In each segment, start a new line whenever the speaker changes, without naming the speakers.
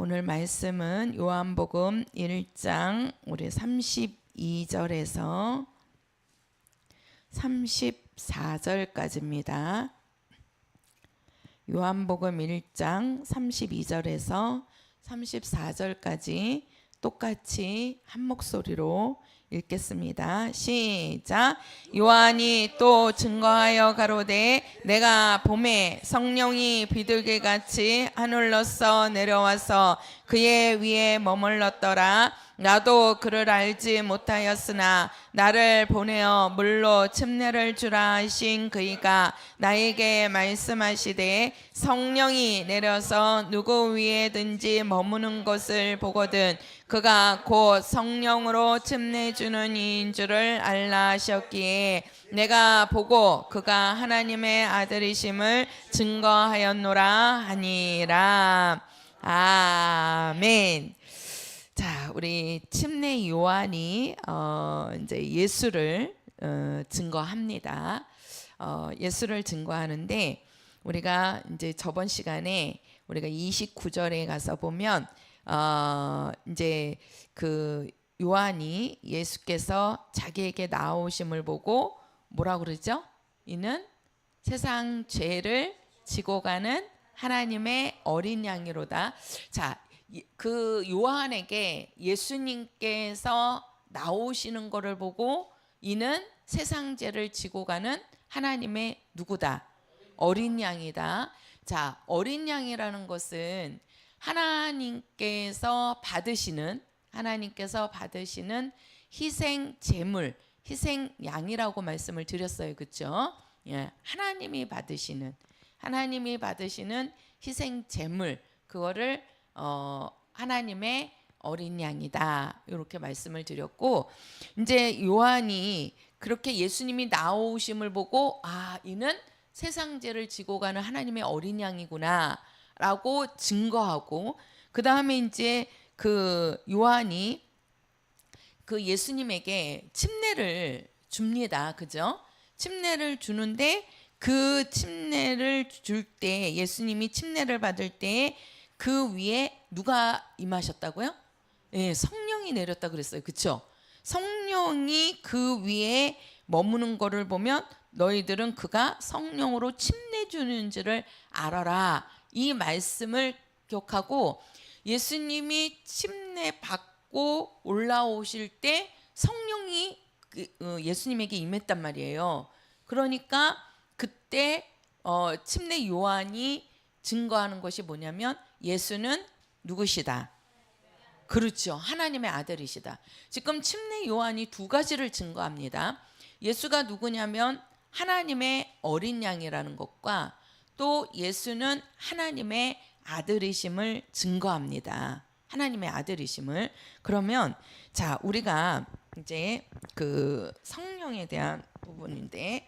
오늘 말씀은 요한복음 1장 우리 32절에서 34절까지입니다. 요한복음 1장 32절에서 34절까지 똑같이 한 목소리로 읽겠습니다. 시작. 요한이 또 증거하여 가로되 내가 봄에 성령이 비둘기같이 하늘로서 내려와서 그의 위에 머물렀더라. 나도 그를 알지 못하였으나 나를 보내어 물로 침례를 주라 하신 그이가 나에게 말씀하시되 성령이 내려서 누구 위에든지 머무는 것을 보거든 그가 곧 성령으로 침례 주는 이인 줄을 알라 하셨기에 내가 보고 그가 하나님의 아들이심을 증거하였노라 하니라. 아멘. 자, 우리 침례 요한이 이제 예수를 증거합니다. 예수를 증거하는데 우리가 이제 저번 시간에 우리가 29절에 가서 보면 이제 그 요한이 예수께서 자기에게 나오심을 보고 뭐라고 그러죠? 이는 세상 죄를 지고 가는 하나님의 어린 양이로다. 자, 그 요한에게 예수님께서 나오시는 것을 보고 이는 세상 죄를 지고 가는 하나님의 누구다? 어린 양이다. 자, 어린 양이라는 것은 하나님께서 받으시는 희생 제물, 희생 양이라고 말씀을 드렸어요. 그렇죠? 예, 하나님이 받으시는 희생 제물, 그거를 하나님의 어린 양이다. 이렇게 말씀을 드렸고, 이제 요한이 그렇게 예수님이 나오심을 보고 이는 세상 죄를 지고 가는 하나님의 어린 양이구나 라고 증거하고, 그 다음에 이제 그 요한이 그 예수님에게 침례를 줍니다. 그죠? 침례를 주는데 그 침례를 줄 때, 예수님이 침례를 받을 때 그 위에 누가 임하셨다고요? 예, 성령이 내렸다 그랬어요. 그렇죠? 성령이 그 위에 머무는 거를 보면 너희들은 그가 성령으로 침례 주는 줄을 알아라. 이 말씀을 기억하고 예수님이 침례 받고 올라오실 때 성령이 예수님에게 임했단 말이에요. 그러니까 그때 침례 요한이 증거하는 것이 뭐냐면 예수는 누구시다? 그렇죠. 하나님의 아들이시다. 지금 침례 요한이 두 가지를 증거합니다. 예수가 누구냐면 하나님의 어린 양이라는 것과 또 예수는 하나님의 아들이심을 증거합니다. 하나님의 아들이심을. 그러면 자, 우리가 이제 그 성령에 대한 부분인데,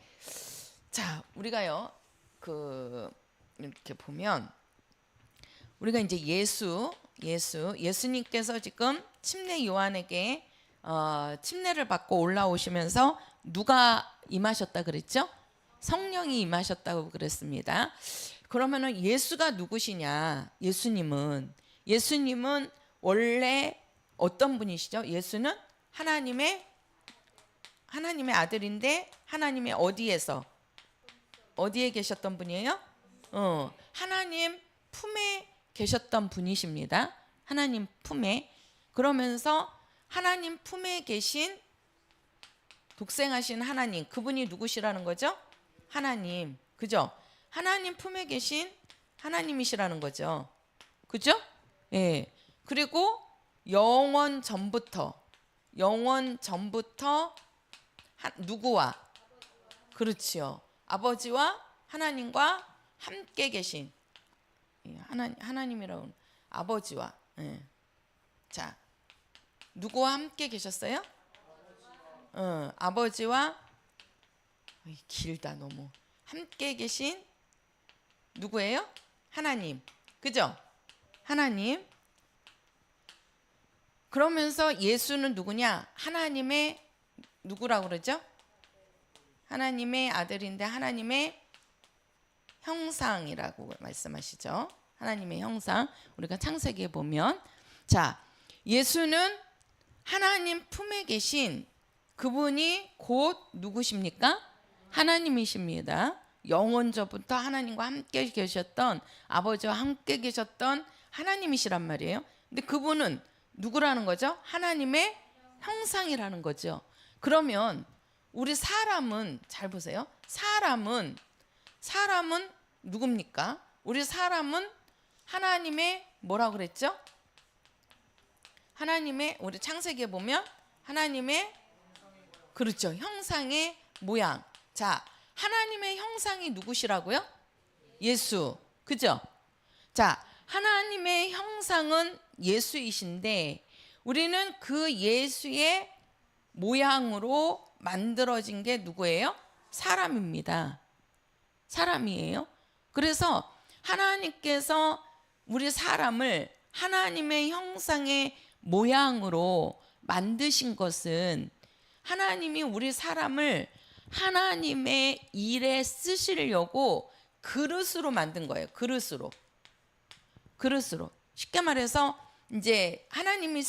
자, 우리가요 그 이렇게 보면 우리가 이제 예수님께서 지금 침례 요한에게 침례를 받고 올라오시면서 누가 임하셨다 그랬죠? 성령이 임하셨다고 그랬습니다. 그러면은 예수가 누구시냐? 예수님은 원래 어떤 분이시죠? 예수는 하나님의 아들인데 하나님의 어디에 계셨던 분이에요? 하나님 품에 계셨던 분이십니다. 하나님 품에. 그러면서 하나님 품에 계신 독생하신 하나님, 그분이 누구시라는 거죠? 하나님. 그죠? 하나님 품에 계신 하나님이시라는 거죠. 그죠? 예. 그리고 영원 전부터 누구와? 그렇지요. 아버지와 하나님과 함께 계신 하나님이라고 아버지와. 예. 자, 누구와 함께 계셨어요? 아버지와 길다 너무. 함께 계신 누구예요? 하나님. 그죠? 하나님. 그러면서 예수는 누구냐? 하나님의 누구라고 그러죠? 하나님의 아들인데 하나님의 형상이라고 말씀하시죠. 하나님의 형상. 우리가 창세기에 보면, 자, 예수는 하나님 품에 계신 그분이 곧 누구십니까? 하나님이십니다. 영원전부터 하나님과 함께 계셨던, 아버지와 함께 계셨던 하나님이시란 말이에요. 근데 그분은 누구라는 거죠? 하나님의 형상이라는 거죠. 그러면 우리 사람은, 잘 보세요. 사람은 누굽니까? 우리 사람은 하나님의 뭐라고 그랬죠? 하나님의, 우리 창세기에 보면 하나님의, 그렇죠, 형상의 모양. 자, 하나님의 형상이 누구시라고요? 예수. 그죠? 자, 하나님의 형상은 예수이신데 우리는 그 예수의 모양으로 만들어진 게 누구예요? 사람입니다. 사람이에요. 그래서 하나님께서 우리 사람을 하나님의 형상의 모양으로 만드신 것은 하나님이 우리 사람을 하나님의 일에 쓰시려고 그릇으로 만든 거예요. 그릇으로. 쉽게 말해서 이제 하나님이,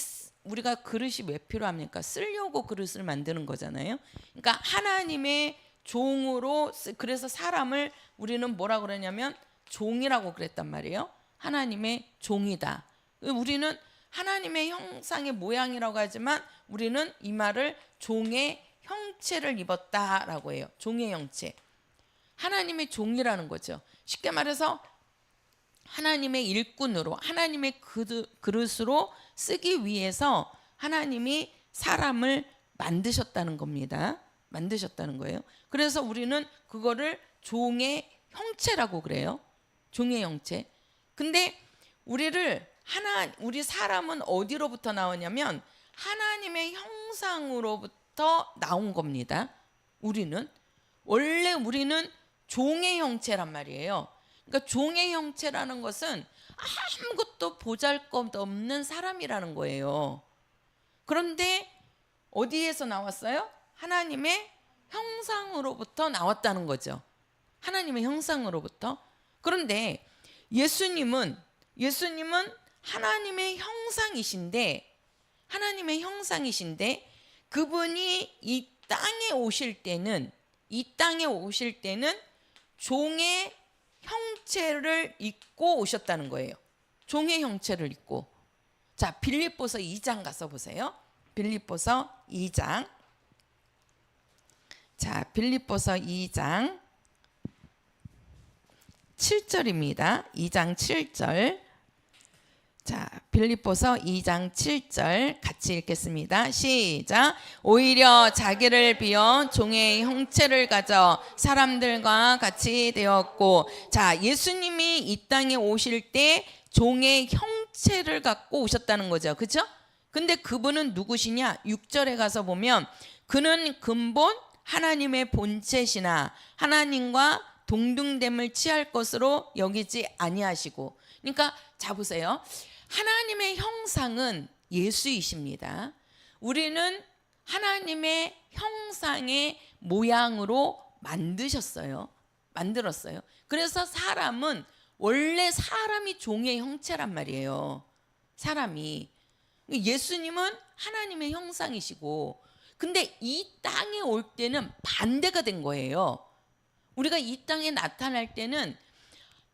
우리가 그릇이 왜 필요합니까? 쓰려고 그릇을 만드는 거잖아요. 그러니까 하나님의 종으로, 그래서 사람을 우리는 뭐라고 그러냐면 종이라고 그랬단 말이에요. 하나님의 종이다. 우리는 하나님의 형상의 모양이라고 하지만 우리는 이 말을 종의 형체를 입었다라고 해요. 종의 형체. 하나님의 종이라는 거죠. 쉽게 말해서 하나님의 일꾼으로, 하나님의 그릇으로 쓰기 위해서 하나님이 사람을 만드셨다는 겁니다. 만드셨다는 거예요. 그래서 우리는 그거를 종의 형체라고 그래요. 종의 형체. 근데 우리 사람은 어디로부터 나오냐면 하나님의 형상으로부터 나온 겁니다. 원래 우리는 종의 형체란 말이에요. 그러니까 종의 형체라는 것은 아무것도 보잘것없는 사람이라는 거예요. 그런데 어디에서 나왔어요? 하나님의 형상으로부터 나왔다는 거죠. 하나님의 형상으로부터. 그런데 예수님은 하나님의 형상이신데 그분이 이 땅에 오실 때는 종의 형체를 입고 오셨다는 거예요. 종의 형체를 입고. 자, 빌립보서 2장 가서 보세요. 빌립보서 2장. 자, 빌립보서 2장 7절입니다. 2장 7절. 자, 빌립보서 2장 7절 같이 읽겠습니다. 시작. 오히려 자기를 비워 종의 형체를 가져 사람들과 같이 되었고. 자, 예수님이 이 땅에 오실 때 종의 형체를 갖고 오셨다는 거죠. 그렇죠? 근데 그분은 누구시냐? 6절에 가서 보면 그는 근본 하나님의 본체시나 하나님과 동등됨을 취할 것으로 여기지 아니하시고. 그러니까 자 보세요. 하나님의 형상은 예수이십니다. 우리는 하나님의 형상의 모양으로 만들었어요. 그래서 사람은 원래 사람이 종의 형체란 말이에요. 사람이. 예수님은 하나님의 형상이시고, 근데 이 땅에 올 때는 반대가 된 거예요. 우리가 이 땅에 나타날 때는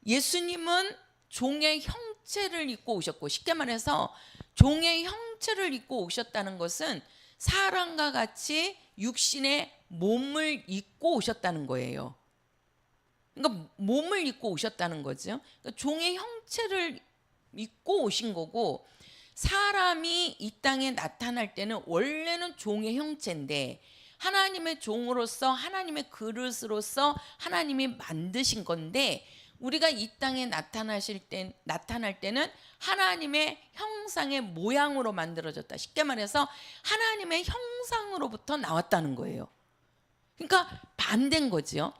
예수님은 종의 형체를 입고 오셨고, 쉽게 말해서 종의 형체를 입고 오셨다는 것은 사람과 같이 육신의 몸을 입고 오셨다는 거예요. 그러니까 몸을 입고 오셨다는 거죠. 그러니까 종의 형체를 입고 오신 거고, 사람이 이 땅에 나타날 때는 원래는 종의 형체인데 하나님의 종으로서, 하나님의 그릇으로서 하나님이 만드신 건데, 우리가 이 땅에 나타날 때는 하나님의 형상의 모양으로 만들어졌다. 쉽게 말해서 하나님의 형상으로부터 나왔다는 거예요. 그러니까 반대인 거죠.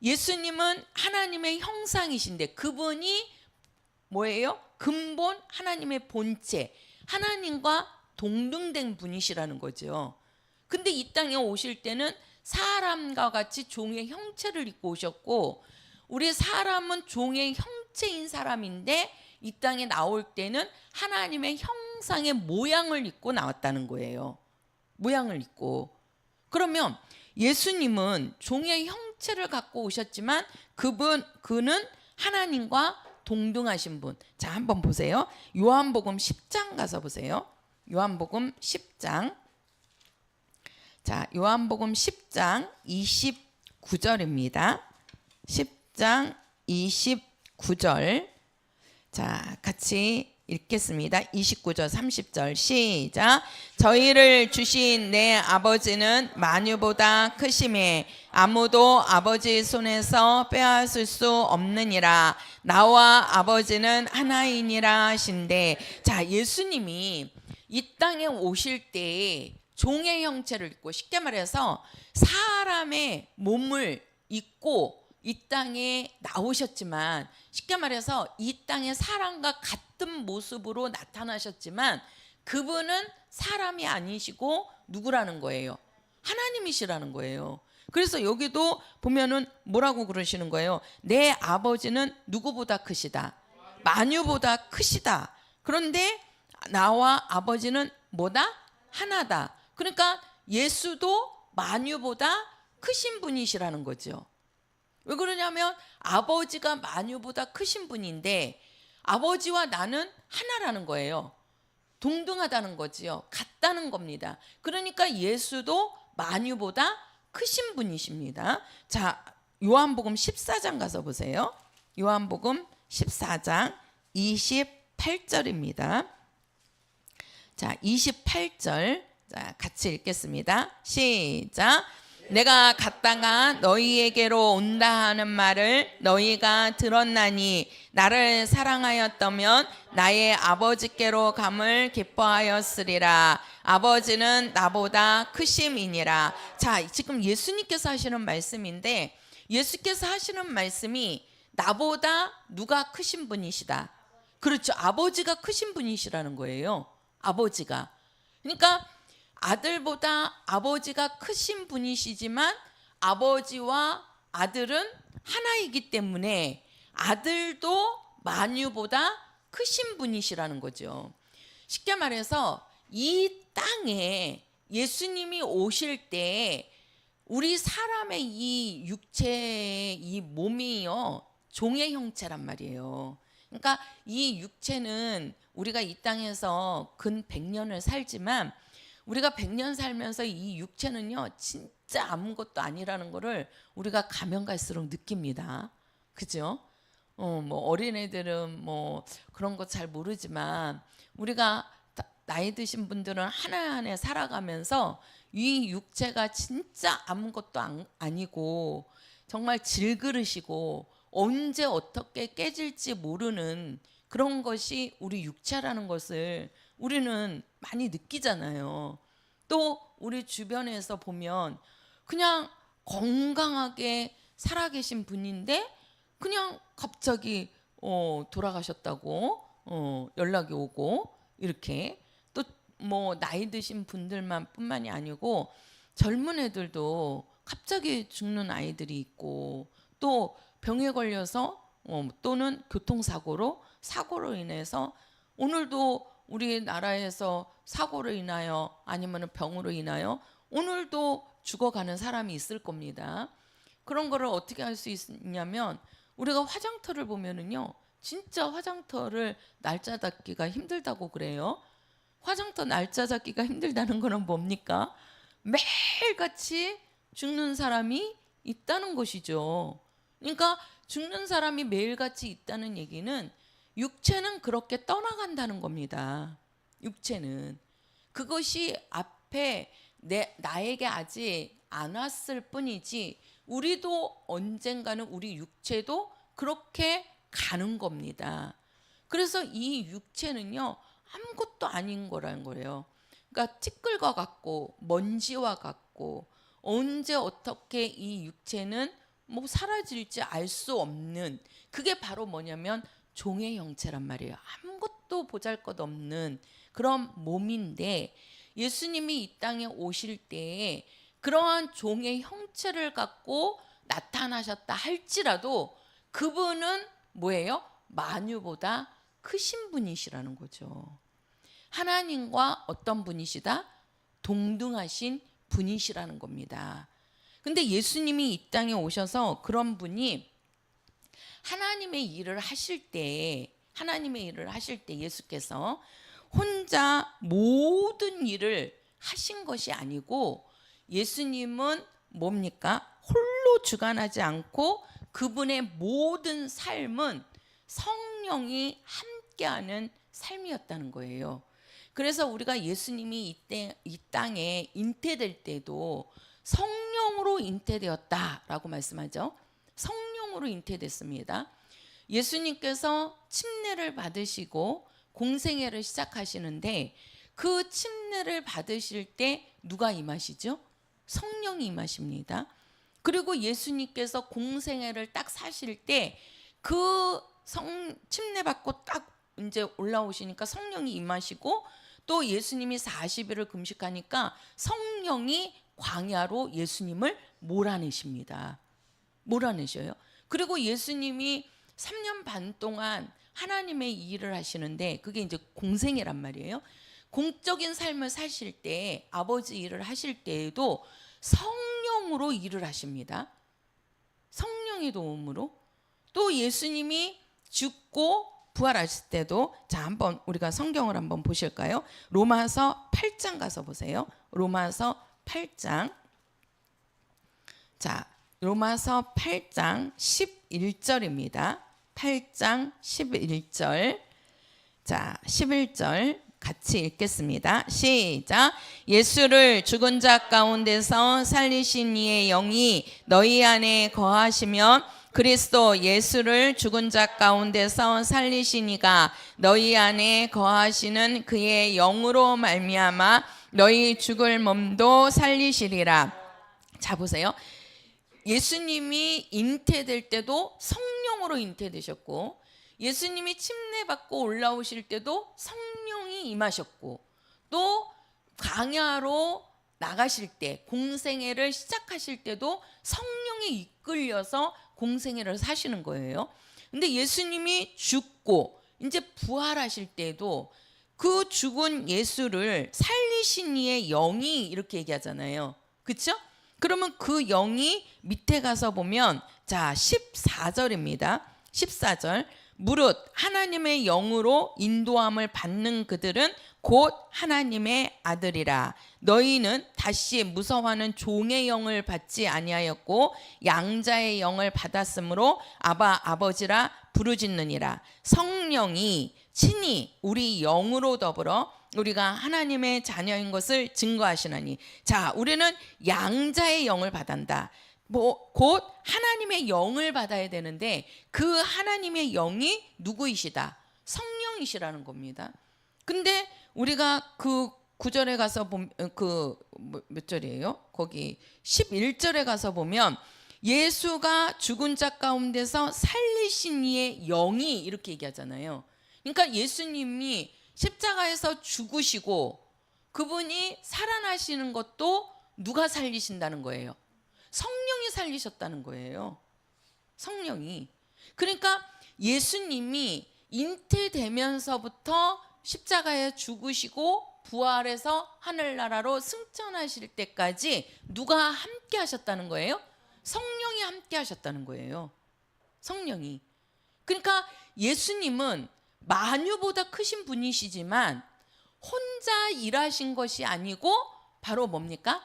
예수님은 하나님의 형상이신데 그분이 뭐예요? 근본 하나님의 본체, 하나님과 동등된 분이시라는 거죠. 근데 이 땅에 오실 때는 사람과 같이 종의 형체를 입고 오셨고, 우리 사람은 종의 형체인 사람인데 이 땅에 나올 때는 하나님의 형상의 모양을 입고 나왔다는 거예요. 모양을 입고. 그러면 예수님은 종의 형체를 갖고 오셨지만 그는 하나님과 동등하신 분. 자, 한번 보세요. 요한복음 10장 가서 보세요. 요한복음 10장. 자, 요한복음 10장 29절입니다. 10장 29절. 자, 같이 읽겠습니다. 29절 30절 시작. 저희를 주신 내 아버지는 만유보다 크심에 아무도 아버지 손에서 빼앗을 수 없느니라. 나와 아버지는 하나이니라 하신대. 자, 예수님이 이 땅에 오실 때 종의 형체를 입고, 쉽게 말해서 사람의 몸을 입고 이 땅에 나오셨지만, 쉽게 말해서 이 땅에 사람과 같은 모습으로 나타나셨지만 그분은 사람이 아니시고 누구라는 거예요? 하나님이시라는 거예요. 그래서 여기도 보면은 뭐라고 그러시는 거예요? 내 아버지는 누구보다 크시다. 만유보다 크시다. 그런데 나와 아버지는 뭐다? 하나다. 그러니까 예수도 만유보다 크신 분이시라는 거죠. 왜 그러냐면 아버지가 만유보다 크신 분인데 아버지와 나는 하나라는 거예요. 동등하다는 거지요. 같다는 겁니다. 그러니까 예수도 만유보다 크신 분이십니다. 자, 요한복음 14장 가서 보세요. 요한복음 14장 28절입니다. 자, 28절. 자, 같이 읽겠습니다. 시작. 내가 갔다가 너희에게로 온다 하는 말을 너희가 들었나니 나를 사랑하였다면 나의 아버지께로 감을 기뻐하였으리라. 아버지는 나보다 크심이니라. 자, 지금 예수님께서 하시는 말씀인데, 예수께서 하시는 말씀이 나보다 누가 크신 분이시다. 그렇죠. 아버지가 크신 분이시라는 거예요. 아버지가. 그러니까 아들보다 아버지가 크신 분이시지만 아버지와 아들은 하나이기 때문에 아들도 만유보다 크신 분이시라는 거죠. 쉽게 말해서 이 땅에 예수님이 오실 때 우리 사람의 이 육체의 이 몸이요, 종의 형체란 말이에요. 그러니까 이 육체는 우리가 이 땅에서 근 100년을 살지만 우리가 100년 살면서 이 육체는요 진짜 아무것도 아니라는 거를 우리가 가면 갈수록 느낍니다. 그죠? 뭐 어린애들은 뭐 그런 거 잘 모르지만 우리가 나이 드신 분들은 하나하나 살아가면서 이 육체가 진짜 아무것도 아니고 정말 질그릇이고 언제 어떻게 깨질지 모르는 그런 것이 우리 육체라는 것을 우리는 많이 느끼잖아요. 또 우리 주변에서 보면 그냥 건강하게 살아계신 분인데 그냥 갑자기 돌아가셨다고 연락이 오고, 이렇게 또 뭐 나이 드신 분들만 뿐만이 아니고 젊은 애들도 갑자기 죽는 아이들이 있고, 또 병에 걸려서 또는 사고로 인해서 오늘도 우리나라에서 사고로 인하여 아니면 병으로 인하여 오늘도 죽어가는 사람이 있을 겁니다. 그런 거를 어떻게 할 수 있냐면 우리가 화장터를 보면은요 진짜 화장터를 날짜 잡기가 힘들다고 그래요. 화장터 날짜 잡기가 힘들다는 거는 뭡니까? 매일같이 죽는 사람이 있다는 것이죠. 그러니까 죽는 사람이 매일같이 있다는 얘기는 육체는 그렇게 떠나간다는 겁니다. 육체는 그것이 앞에 나에게 아직 안 왔을 뿐이지 우리도 언젠가는 우리 육체도 그렇게 가는 겁니다. 그래서 이 육체는요 아무것도 아닌 거라는 거예요. 그러니까 티끌과 같고 먼지와 같고 언제 어떻게 이 육체는 뭐 사라질지 알 수 없는, 그게 바로 뭐냐면 종의 형체란 말이에요. 아무것도 보잘것없는 그런 몸인데 예수님이 이 땅에 오실 때에 그러한 종의 형체를 갖고 나타나셨다 할지라도 그분은 뭐예요? 만유보다 크신 분이시라는 거죠. 하나님과 어떤 분이시다? 동등하신 분이시라는 겁니다. 근데 예수님이 이 땅에 오셔서 그런 분이 하나님의 일을 하실 때 예수께서 혼자 모든 일을 하신 것이 아니고 예수님은 뭡니까? 홀로 주관하지 않고 그분의 모든 삶은 성령이 함께하는 삶이었다는 거예요. 그래서 우리가 예수님이 이 땅에 잉태될 때도 성령으로 잉태되었다라고 말씀하죠. 성령으로 잉태됐습니다. 예수님께서 침례를 받으시고 공생애를 시작하시는데 그 침례를 받으실 때 누가 임하시죠? 성령이 임하십니다. 그리고 예수님께서 공생애를 딱 사실 때 그 침례 받고 딱 이제 올라오시니까 성령이 임하시고 또 예수님이 40일을 금식하니까 성령이 광야로 예수님을 몰아내십니다. 몰아내셔요. 그리고 예수님이 3년 반 동안 하나님의 일을 하시는데 그게 이제 공생애란 말이에요. 공적인 삶을 사실 때 아버지 일을 하실 때에도 성령으로 일을 하십니다. 성령의 도움으로. 또 예수님이 죽고 부활하실 때도 자 한번 우리가 성경을 한번 보실까요? 로마서 8장 가서 보세요. 로마서 8장. 자, 로마서 8장 11절입니다. 8장 11절. 자, 11절 같이 읽겠습니다. 시작. 예수를 죽은 자 가운데서 살리신 이의 영이 너희 안에 거하시면 그리스도 예수를 죽은 자 가운데서 살리신 이가 너희 안에 거하시는 그의 영으로 말미암아 너희 죽을 몸도 살리시리라. 자 보세요. 예수님이 잉태될 때도 성령으로 잉태되셨고 예수님이 침례받고 올라오실 때도 성령이 임하셨고 또 광야로 나가실 때 공생애를 시작하실 때도 성령에 이끌려서 공생애를 사시는 거예요. 근데 예수님이 죽고 이제 부활하실 때도 그 죽은 예수를 살리신 이의 영이 이렇게 얘기하잖아요. 그렇죠? 그러면 그 영이 밑에 가서 보면 자 14절입니다. 14절. 무릇 하나님의 영으로 인도함을 받는 그들은 곧 하나님의 아들이라. 너희는 다시 무서워하는 종의 영을 받지 아니하였고 양자의 영을 받았으므로 아바 아버지라 부르짖느니라. 성령이 친히 우리 영으로 더불어 우리가 하나님의 자녀인 것을 증거하시나니. 자, 우리는 양자의 영을 받았다. 곧 하나님의 영을 받아야 되는데 그 하나님의 영이 누구이시다? 성령이시라는 겁니다. 근데 우리가 그 9절에 가서 보면 몇 절이에요? 거기 11절에 가서 보면 예수가 죽은 자 가운데서 살리신 이의 영이 이렇게 얘기하잖아요. 그러니까 예수님이 십자가에서 죽으시고 그분이 살아나시는 것도 누가 살리신다는 거예요? 성령이 살리셨다는 거예요. 성령이. 그러니까 예수님이 잉태되면서부터 십자가에 죽으시고 부활해서 하늘나라로 승천하실 때까지 누가 함께 하셨다는 거예요? 성령이 함께 하셨다는 거예요. 성령이. 그러니까 예수님은 만유보다 크신 분이시지만 혼자 일하신 것이 아니고 바로 뭡니까?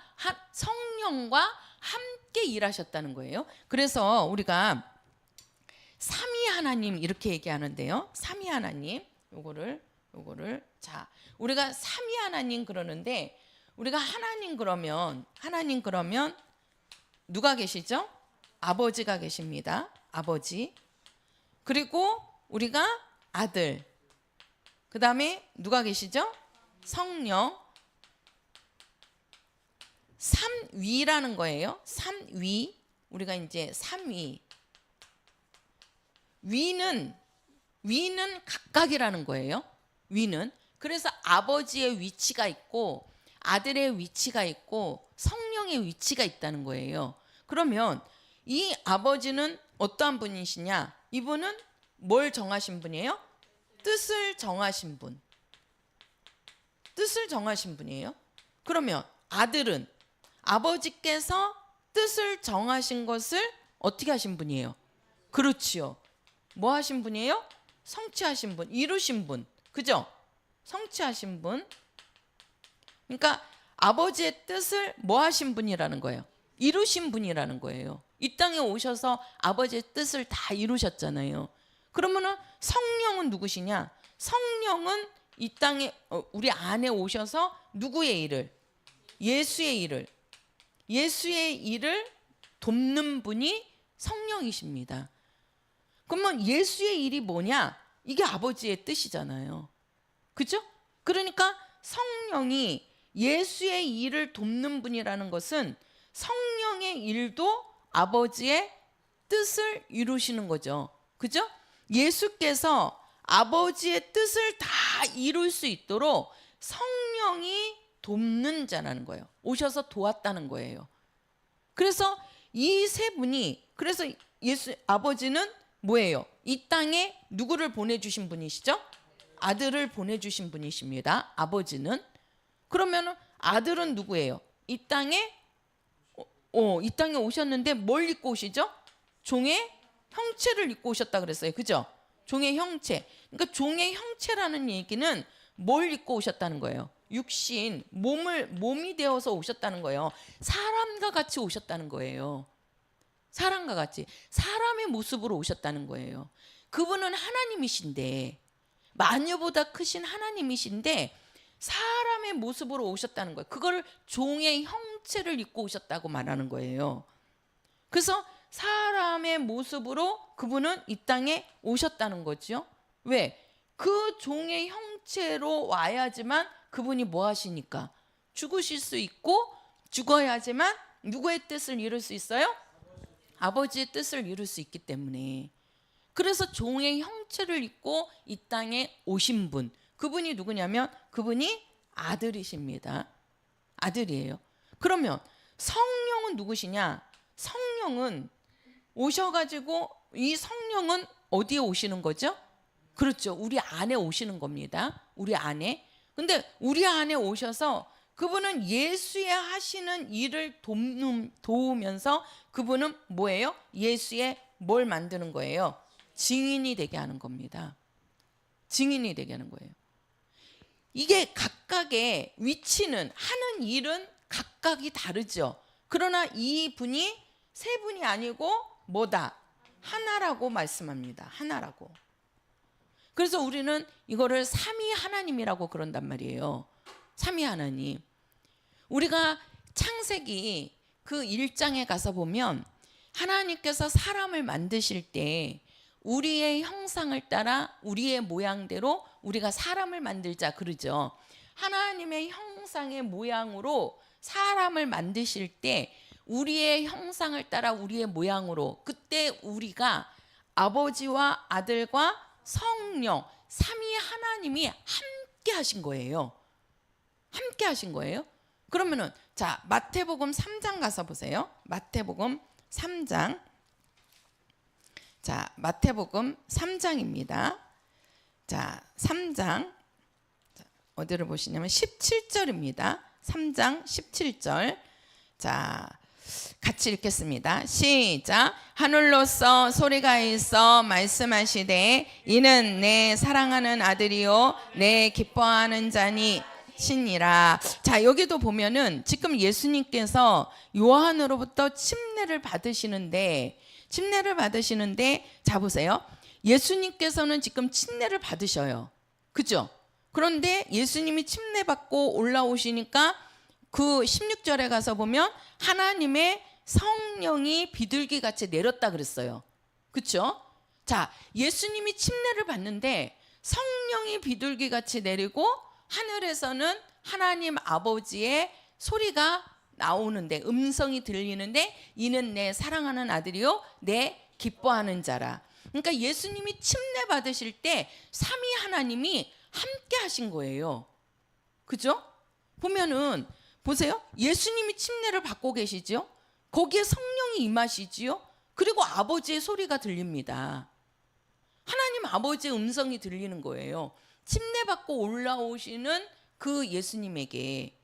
성령과 함께 일하셨다는 거예요. 그래서 우리가 삼위 하나님 이렇게 얘기하는데요. 삼위 하나님 요거를 자 우리가 삼위 하나님 그러는데 우리가 하나님 그러면 누가 계시죠? 아버지가 계십니다. 아버지. 그리고 우리가 아들. 그다음에 누가 계시죠? 성령. 삼위라는 거예요. 삼위. 우리가 이제 삼위. 위는 각각이라는 거예요. 위는. 그래서 아버지의 위치가 있고 아들의 위치가 있고 성령의 위치가 있다는 거예요. 그러면 이 아버지는 어떠한 분이시냐? 이분은 뭘 정하신 분이에요? 뜻을 정하신 분. 뜻을 정하신 분이에요. 그러면 아들은 아버지께서 뜻을 정하신 것을 어떻게 하신 분이에요? 그렇지요. 뭐 하신 분이에요? 성취하신 분, 이루신 분. 그죠? 성취하신 분. 그러니까 아버지의 뜻을 뭐 하신 분이라는 거예요? 이루신 분이라는 거예요. 이 땅에 오셔서 아버지의 뜻을 다 이루셨잖아요. 그러면은 성령은 누구시냐? 성령은 이 땅에 우리 안에 오셔서 누구의 일을? 예수의 일을 돕는 분이 성령이십니다. 그러면 예수의 일이 뭐냐? 이게 아버지의 뜻이잖아요. 그죠? 그러니까 성령이 예수의 일을 돕는 분이라는 것은 성령의 일도 아버지의 뜻을 이루시는 거죠. 그죠? 예수께서 아버지의 뜻을 다 이룰 수 있도록 성령이 돕는 자라는 거예요. 오셔서 도왔다는 거예요. 그래서 이 세 분이, 그래서 예수 아버지는 뭐예요? 이 땅에 누구를 보내주신 분이시죠? 아들을 보내주신 분이십니다. 아버지는. 그러면 아들은 누구예요? 이 땅에 오셨는데 뭘 입고 오시죠? 종의 형체를 입고 오셨다 그랬어요. 그죠? 종의 형체. 그러니까 종의 형체라는 얘기는 뭘 입고 오셨다는 거예요? 육신, 몸이 되어서 오셨다는 거예요. 사람과 같이 오셨다는 거예요. 사람과 같이. 사람의 모습으로 오셨다는 거예요. 그분은 하나님이신데, 마녀보다 크신 하나님이신데 사람의 모습으로 오셨다는 거예요. 그걸 종의 형체를 입고 오셨다고 말하는 거예요. 그래서 사람의 모습으로 그분은 이 땅에 오셨다는 거죠. 왜? 그 종의 형체로 와야지만 그분이 뭐 하시니까? 죽으실 수 있고 죽어야지만 누구의 뜻을 이룰 수 있어요? 아버지의 뜻을 이룰 수 있기 때문에. 그래서 종의 형체를 입고 이 땅에 오신 분, 그분이 누구냐면 그분이 아들이십니다. 아들이에요. 그러면 성령은 누구시냐? 성령은 오셔가지고, 이 성령은 어디에 오시는 거죠? 그렇죠. 우리 안에 오시는 겁니다. 우리 안에. 근데 우리 안에 오셔서 그분은 예수의 하시는 일을 도우면서 그분은 뭐예요? 예수의 뭘 만드는 거예요? 증인이 되게 하는 겁니다. 증인이 되게 하는 거예요. 이게 각각의 위치는, 하는 일은 각각이 다르죠. 그러나 이 분이 세 분이 아니고 뭐다? 하나라고 말씀합니다. 하나라고. 그래서 우리는 이거를 삼위 하나님이라고 그런단 말이에요. 삼위 하나님. 우리가 창세기 그 1장에 가서 보면 하나님께서 사람을 만드실 때 우리의 형상을 따라 우리의 모양대로 우리가 사람을 만들자 그러죠. 하나님의 형상의 모양으로 사람을 만드실 때 우리의 형상을 따라 우리의 모양으로, 그때 우리가 아버지와 아들과 성령 삼위 하나님이 함께 하신 거예요. 함께 하신 거예요. 그러면은 자, 마태복음 3장 가서 보세요. 마태복음 3장. 자, 마태복음 3장입니다. 자, 3장. 자, 어디를 보시냐면 17절입니다. 3장 17절. 자, 같이 읽겠습니다. 시작. 하늘로서 소리가 있어 말씀하시되 이는 내 사랑하는 아들이요 내 기뻐하는 자니 신이라. 자, 여기도 보면은 지금 예수님께서 요한으로부터 침례를 받으시는데 자, 보세요. 예수님께서는 지금 침례를 받으셔요. 그죠? 그런데 예수님이 침례 받고 올라오시니까 그 16절에 가서 보면 하나님의 성령이 비둘기 같이 내렸다 그랬어요. 그렇죠? 자, 예수님이 침례를 받는데 성령이 비둘기 같이 내리고 하늘에서는 하나님 아버지의 소리가 나오는데, 음성이 들리는데 이는 내 사랑하는 아들이요 내 기뻐하는 자라. 그러니까 예수님이 침례 받으실 때 삼위 하나님이 함께 하신 거예요. 그죠? 보면은 보세요. 예수님이 침례를 받고 계시죠? 거기에 성령이 임하시지요? 그리고 아버지의 소리가 들립니다. 하나님 아버지의 음성이 들리는 거예요. 침례받고 올라오시는 그 예수님에게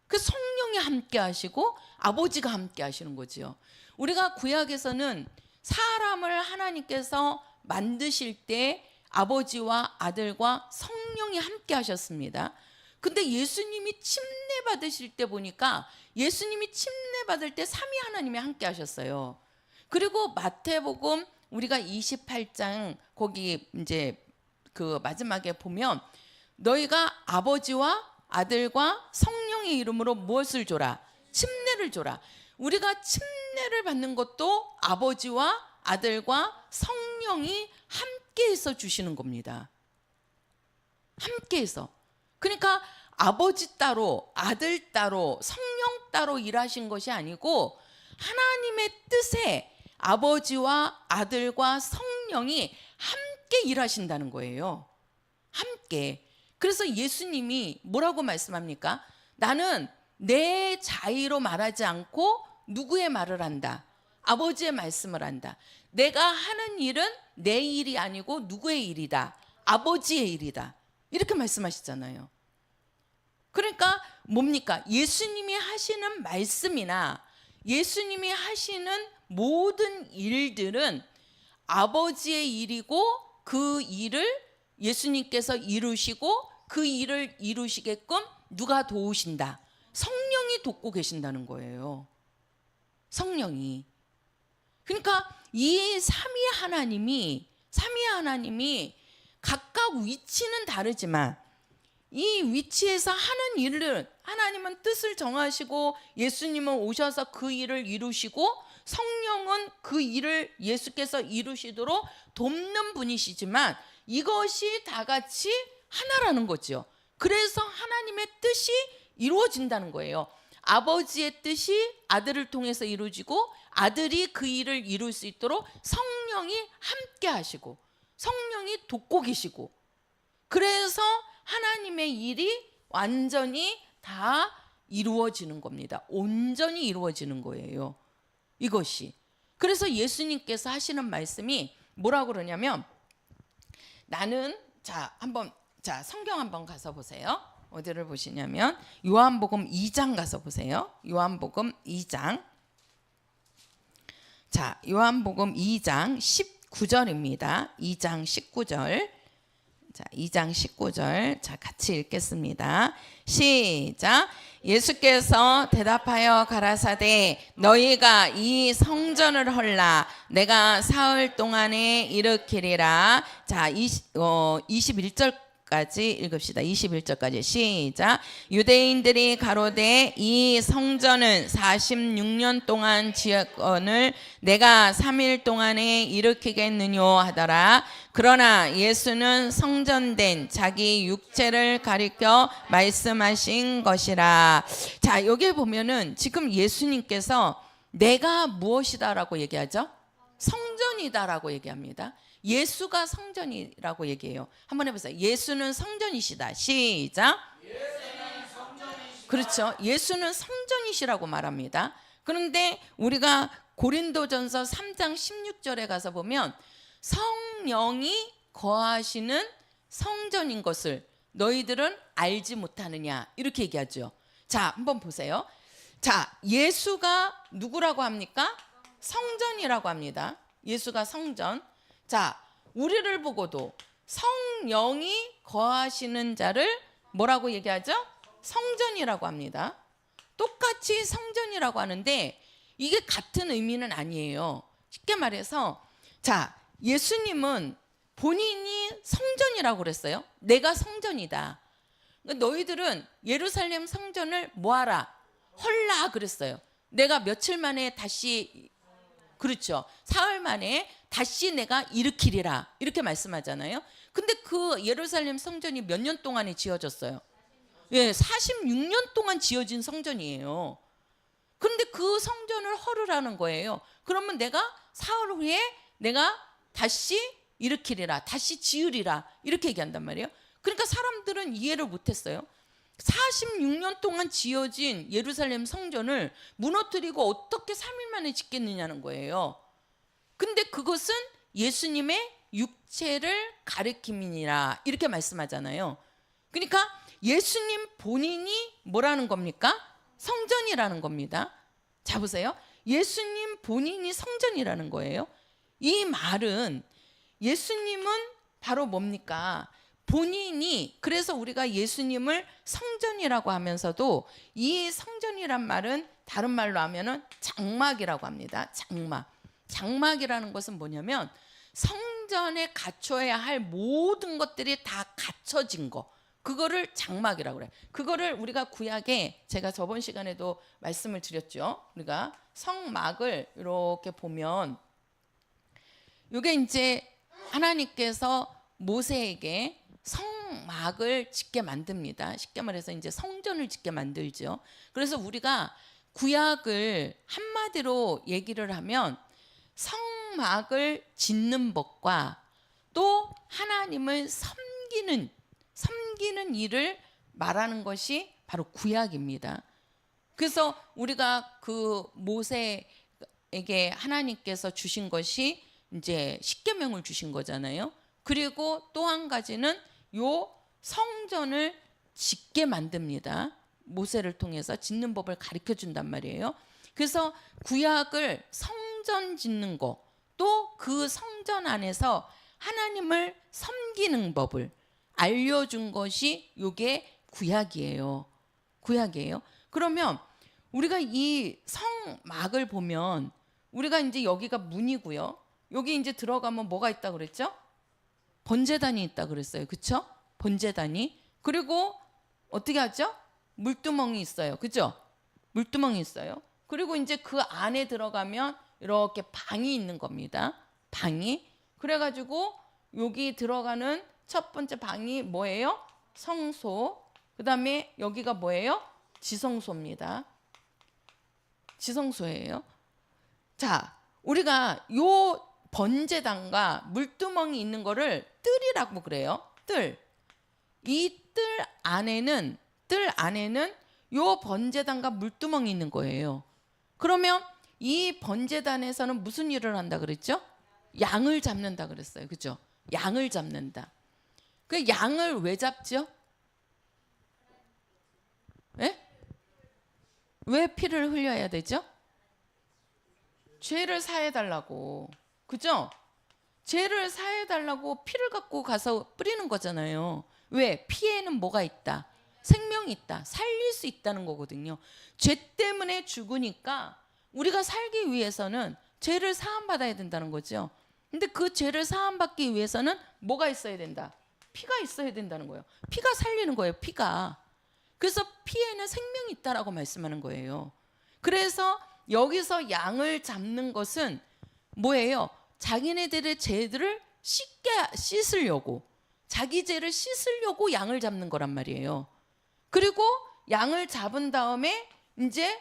그 성령이 함께 하시고 아버지가 함께 하시는 거지요. 우리가 구약에서는 사람을 하나님께서 만드실 때 아버지와 아들과 성령이 함께 하셨습니다. 근데 예수님이 침례 받으실 때 보니까 예수님이 침례 받을 때 삼위 하나님이 함께 하셨어요. 그리고 마태복음 우리가 28장 거기 이제 그 마지막에 보면 너희가 아버지와 아들과 성령의 이름으로 무엇을 줘라? 침례를 줘라. 우리가 침례를 받는 것도 아버지와 아들과 성령이 함께해서 주시는 겁니다. 함께해서. 그러니까 아버지 따로 아들 따로 성령 따로 일하신 것이 아니고 하나님의 뜻에 아버지와 아들과 성령이 함께 일하신다는 거예요. 함께. 그래서 예수님이 뭐라고 말씀합니까? 나는 내 자의로 말하지 않고 누구의 말을 한다? 아버지의 말씀을 한다. 내가 하는 일은 내 일이 아니고 누구의 일이다? 아버지의 일이다. 이렇게 말씀하시잖아요. 그러니까 뭡니까? 예수님이 하시는 말씀이나 예수님이 하시는 모든 일들은 아버지의 일이고 그 일을 예수님께서 이루시고 그 일을 이루시게끔 누가 도우신다? 성령이 돕고 계신다는 거예요. 성령이. 그러니까 이 삼위 하나님이 각각 위치는 다르지만 이 위치에서 하는 일을 하나님은 뜻을 정하시고 예수님은 오셔서 그 일을 이루시고 성령은 그 일을 예수께서 이루시도록 돕는 분이시지만 이것이 다 같이 하나라는 거죠. 그래서 하나님의 뜻이 이루어진다는 거예요. 아버지의 뜻이 아들을 통해서 이루어지고 아들이 그 일을 이룰 수 있도록 성령이 함께 하시고 성령이 돕고 계시고 그래서 하나님의 일이 완전히 다 이루어지는 겁니다. 온전히 이루어지는 거예요. 이것이. 그래서 예수님께서 하시는 말씀이 뭐라고 그러냐면 나는 성경 한번 가서 보세요. 어디를 보시냐면 요한복음 2장 가서 보세요. 요한복음 2장. 자, 요한복음 2장 19절입니다. 2장 19절. 자, 2장 19절. 자, 같이 읽겠습니다. 시작. 예수께서 대답하여 가라사대 너희가 이 성전을 헐라 내가 사흘 동안에 일으키리라. 자, 21절까지 읽읍시다. 21절까지 시작. 유대인들이 가로되 이 성전은 46년 동안 지었거늘 내가 3일 동안에 일으키겠느뇨 하더라. 그러나 예수는 성전된 자기 육체를 가리켜 말씀하신 것이라. 자, 여기 보면은 지금 예수님께서 내가 무엇이다라고 얘기하죠? 성전이다라고 얘기합니다. 예수가 성전이라고 얘기해요. 한번 해보세요. 예수는 성전이시다. 시작. 예수는 성전이시다. 그렇죠. 예수는 성전이시라고 말합니다. 그런데 우리가 고린도전서 3장 16절에 가서 보면 성령이 거하시는 성전인 것을 너희들은 알지 못하느냐 이렇게 얘기하죠. 자, 한번 보세요. 자, 예수가 누구라고 합니까? 성전이라고 합니다. 예수가 성전. 자, 우리를 보고도 성령이 거하시는 자를 뭐라고 얘기하죠? 성전이라고 합니다. 똑같이 성전이라고 하는데 이게 같은 의미는 아니에요. 쉽게 말해서 자, 예수님은 본인이 성전이라고 그랬어요. 내가 성전이다. 그러니까 너희들은 예루살렘 성전을 뭐하라? 헐라 그랬어요. 내가 며칠 만에 다시 그렇죠. 사흘 만에 다시 내가 일으키리라 이렇게 말씀하잖아요. 근데 그 예루살렘 성전이 몇 년 동안에 지어졌어요? 예, 46년 동안 지어진 성전이에요. 그런데 그 성전을 헐으라는 거예요. 그러면 내가 사흘 후에 내가 다시 일으키리라, 다시 지으리라 이렇게 얘기한단 말이에요. 그러니까 사람들은 이해를 못했어요. 46년 동안 지어진 예루살렘 성전을 무너뜨리고 어떻게 3일 만에 짓겠느냐는 거예요. 근데 그것은 예수님의 육체를 가리킴이니라 이렇게 말씀하잖아요. 그러니까 예수님 본인이 뭐라는 겁니까? 성전이라는 겁니다. 자 보세요. 예수님 본인이 성전이라는 거예요. 이 말은 예수님은 바로 뭡니까? 본인이, 그래서 우리가 예수님을 성전이라고 하면서도 이 성전이란 말은 다른 말로 하면은 장막이라고 합니다. 장막. 장막이라는 것은 뭐냐면 성전에 갖춰야 할 모든 것들이 다 갖춰진 거, 그거를 장막이라고 그래요. 그거를 우리가 구약에, 제가 저번 시간에도 말씀을 드렸죠. 우리가 성막을 이렇게 보면 이게 이제 하나님께서 모세에게 성막을 짓게 만듭니다. 쉽게 말해서 이제 성전을 짓게 만들죠. 그래서 우리가 구약을 한마디로 얘기를 하면 성막을 짓는 법과 또 하나님을 섬기는 일을 말하는 것이 바로 구약입니다. 그래서 우리가 그 모세에게 하나님께서 주신 것이 이제 십계명을 주신 거잖아요. 그리고 또 한 가지는 요 성전을 짓게 만듭니다. 모세를 통해서 짓는 법을 가르쳐 준단 말이에요. 그래서 구약을 성전 짓는 거, 또 그 성전 안에서 하나님을 섬기는 법을 알려준 것이 요게 구약이에요. 구약이에요. 그러면 우리가 이 성막을 보면 우리가 이제 여기가 문이고요. 여기 이제 들어가면 뭐가 있다 그랬죠? 번제단이 있다 그랬어요. 그렇죠? 번제단이. 그리고 어떻게 하죠? 물두멍이 있어요. 그죠? 물두멍이 있어요. 그리고 이제 그 안에 들어가면 이렇게 방이 있는 겁니다. 방이. 그래가지고 여기 들어가는 첫 번째 방이 뭐예요? 성소. 그 다음에 여기가 뭐예요? 지성소입니다. 지성소예요. 자, 우리가 요 번제단과 물두멍이 있는 거를 뜰이라고 그래요. 뜰. 이 뜰 안에는 요 번제단과 물두멍이 있는 거예요. 그러면 이 번제단에서는 무슨 일을 한다 그랬죠? 양을 잡는다 그랬어요. 그죠? 양을 잡는다. 그 양을 왜 잡죠? 예? 왜 피를 흘려야 되죠? 죄를 사해 달라고. 그죠? 죄를 사해 달라고 피를 갖고 가서 뿌리는 거잖아요. 왜? 피에는 뭐가 있다? 생명이 있다. 살릴 수 있다는 거거든요. 죄 때문에 죽으니까 우리가 살기 위해서는 죄를 사함받아야 된다는 거죠. 근데 그 죄를 사함받기 위해서는 뭐가 있어야 된다? 피가 있어야 된다는 거예요. 피가 살리는 거예요. 피가. 그래서 피에는 생명이 있다라고 말씀하는 거예요. 그래서 여기서 양을 잡는 것은 뭐예요? 자기네들의 죄들을 씻으려고, 자기 죄를 씻으려고 양을 잡는 거란 말이에요. 그리고 양을 잡은 다음에 이제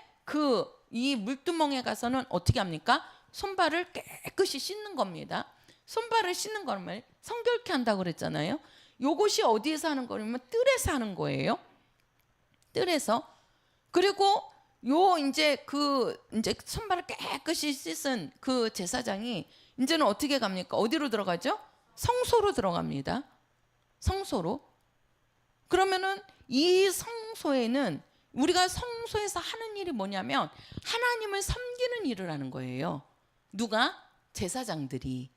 이 물두멍에 가서는 어떻게 합니까? 손발을 깨끗이 씻는 겁니다. 손발을 씻는 거는 성결케 한다고 그랬잖아요. 요것이 어디에서 하는 거냐면 뜰에서 하는 거예요. 뜰에서. 그리고 이제 이제 손발을 깨끗이 씻은 그 제사장이 이제는 어떻게 갑니까? 어디로 들어가죠? 성소로 들어갑니다. 성소로. 그러면은 이 성소에는 우리가 성소에서 하는 일이 뭐냐면 하나님을 섬기는 일을 하는 거예요. 누가? 제사장들이.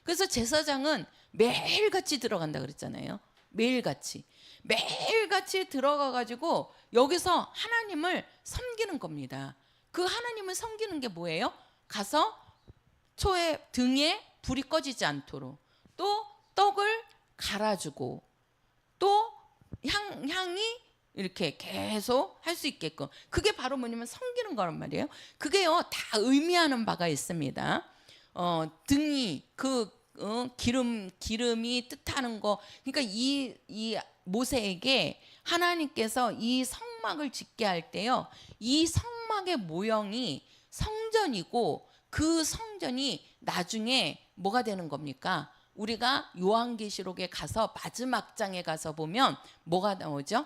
그래서 제사장은 매일같이 들어간다 그랬잖아요. 매일같이 들어가 가지고 여기서 하나님을 섬기는 겁니다. 그 하나님을 섬기는 게 뭐예요? 가서 초의 등에 불이 꺼지지 않도록, 또 떡을 갈아주고, 또 향이 이렇게 계속 할 수 있게끔, 그게 바로 뭐냐면 섬기는 거란 말이에요. 그게요 다 의미하는 바가 있습니다. 등이 기름이 뜻하는 거. 그러니까 이 모세에게 하나님께서 이 성막을 짓게 할 때요, 이 성막의 모형이 성전이고 그 성전이 나중에 뭐가 되는 겁니까? 우리가 요한계시록에 가서 마지막 장에 가서 보면 뭐가 나오죠?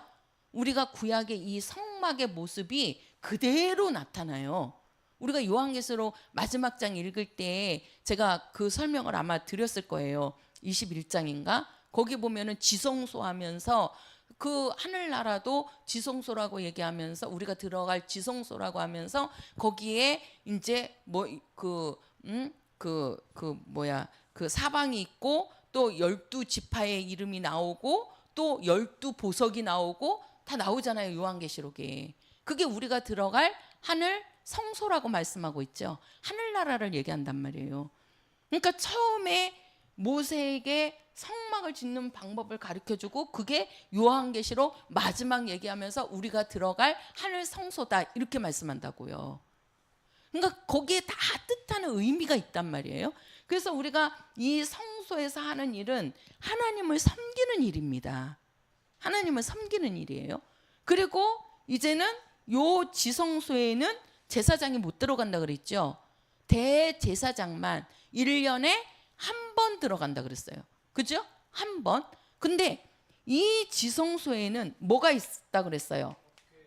우리가 구약의 이 성막의 모습이 그대로 나타나요. 우리가 요한계시록 마지막 장 읽을 때 제가 그 설명을 아마 드렸을 거예요. 21장인가? 거기 보면은 지성소하면서 그 하늘나라도 지성소라고 얘기하면서 우리가 들어갈 지성소라고 하면서 거기에 이제 그 사방이 있고 또 12지파의 이름이 나오고 또 12보석이 나오고 다 나오잖아요. 요한계시록에. 그게 우리가 들어갈 하늘 성소라고 말씀하고 있죠. 하늘나라를 얘기한단 말이에요. 그러니까 처음에 모세에게 성막을 짓는 방법을 가르쳐주고 그게 요한계시록 마지막 얘기하면서 우리가 들어갈 하늘 성소다 이렇게 말씀한다고요. 그러니까 거기에 다 뜻하는 의미가 있단 말이에요. 그래서 우리가 이 성소에서 하는 일은 하나님을 섬기는 일입니다. 하나님을 섬기는 일이에요. 그리고 이제는 요 지성소에는 제사장이 못 들어간다 그랬죠. 대제사장만 1년에 한 번 들어간다 그랬어요. 그죠? 한 번. 근데 이 지성소에는 뭐가 있다 그랬어요?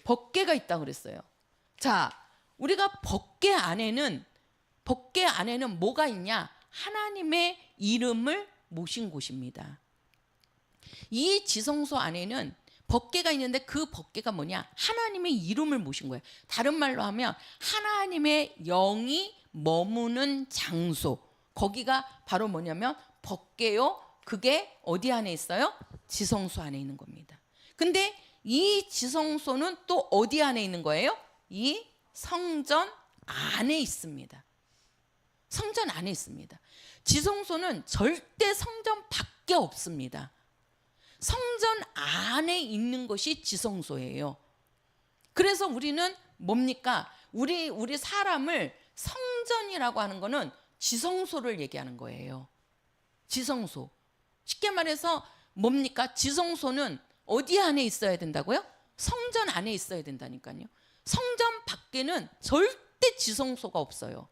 법궤가 있다 그랬어요. 자, 우리가 법궤 안에는 뭐가 있냐? 하나님의 이름을 모신 곳입니다. 이 지성소 안에는 법궤가 있는데 그 법궤가 뭐냐? 하나님의 이름을 모신 거예요. 다른 말로 하면 하나님의 영이 머무는 장소. 거기가 바로 뭐냐면 법궤요. 그게 어디 안에 있어요? 지성소 안에 있는 겁니다. 근데 이 지성소는 또 어디 안에 있는 거예요? 이 성전 안에 있습니다. 성전 안에 있습니다. 지성소는 절대 성전 밖에 없습니다. 성전 안에 있는 것이 지성소예요. 그래서 우리는 뭡니까? 우리 사람을 성전이라고 하는 거는 지성소를 얘기하는 거예요. 지성소. 쉽게 말해서 뭡니까? 지성소는 어디 안에 있어야 된다고요? 성전 안에 있어야 된다니까요. 성전 밖에는 절대 지성소가 없어요.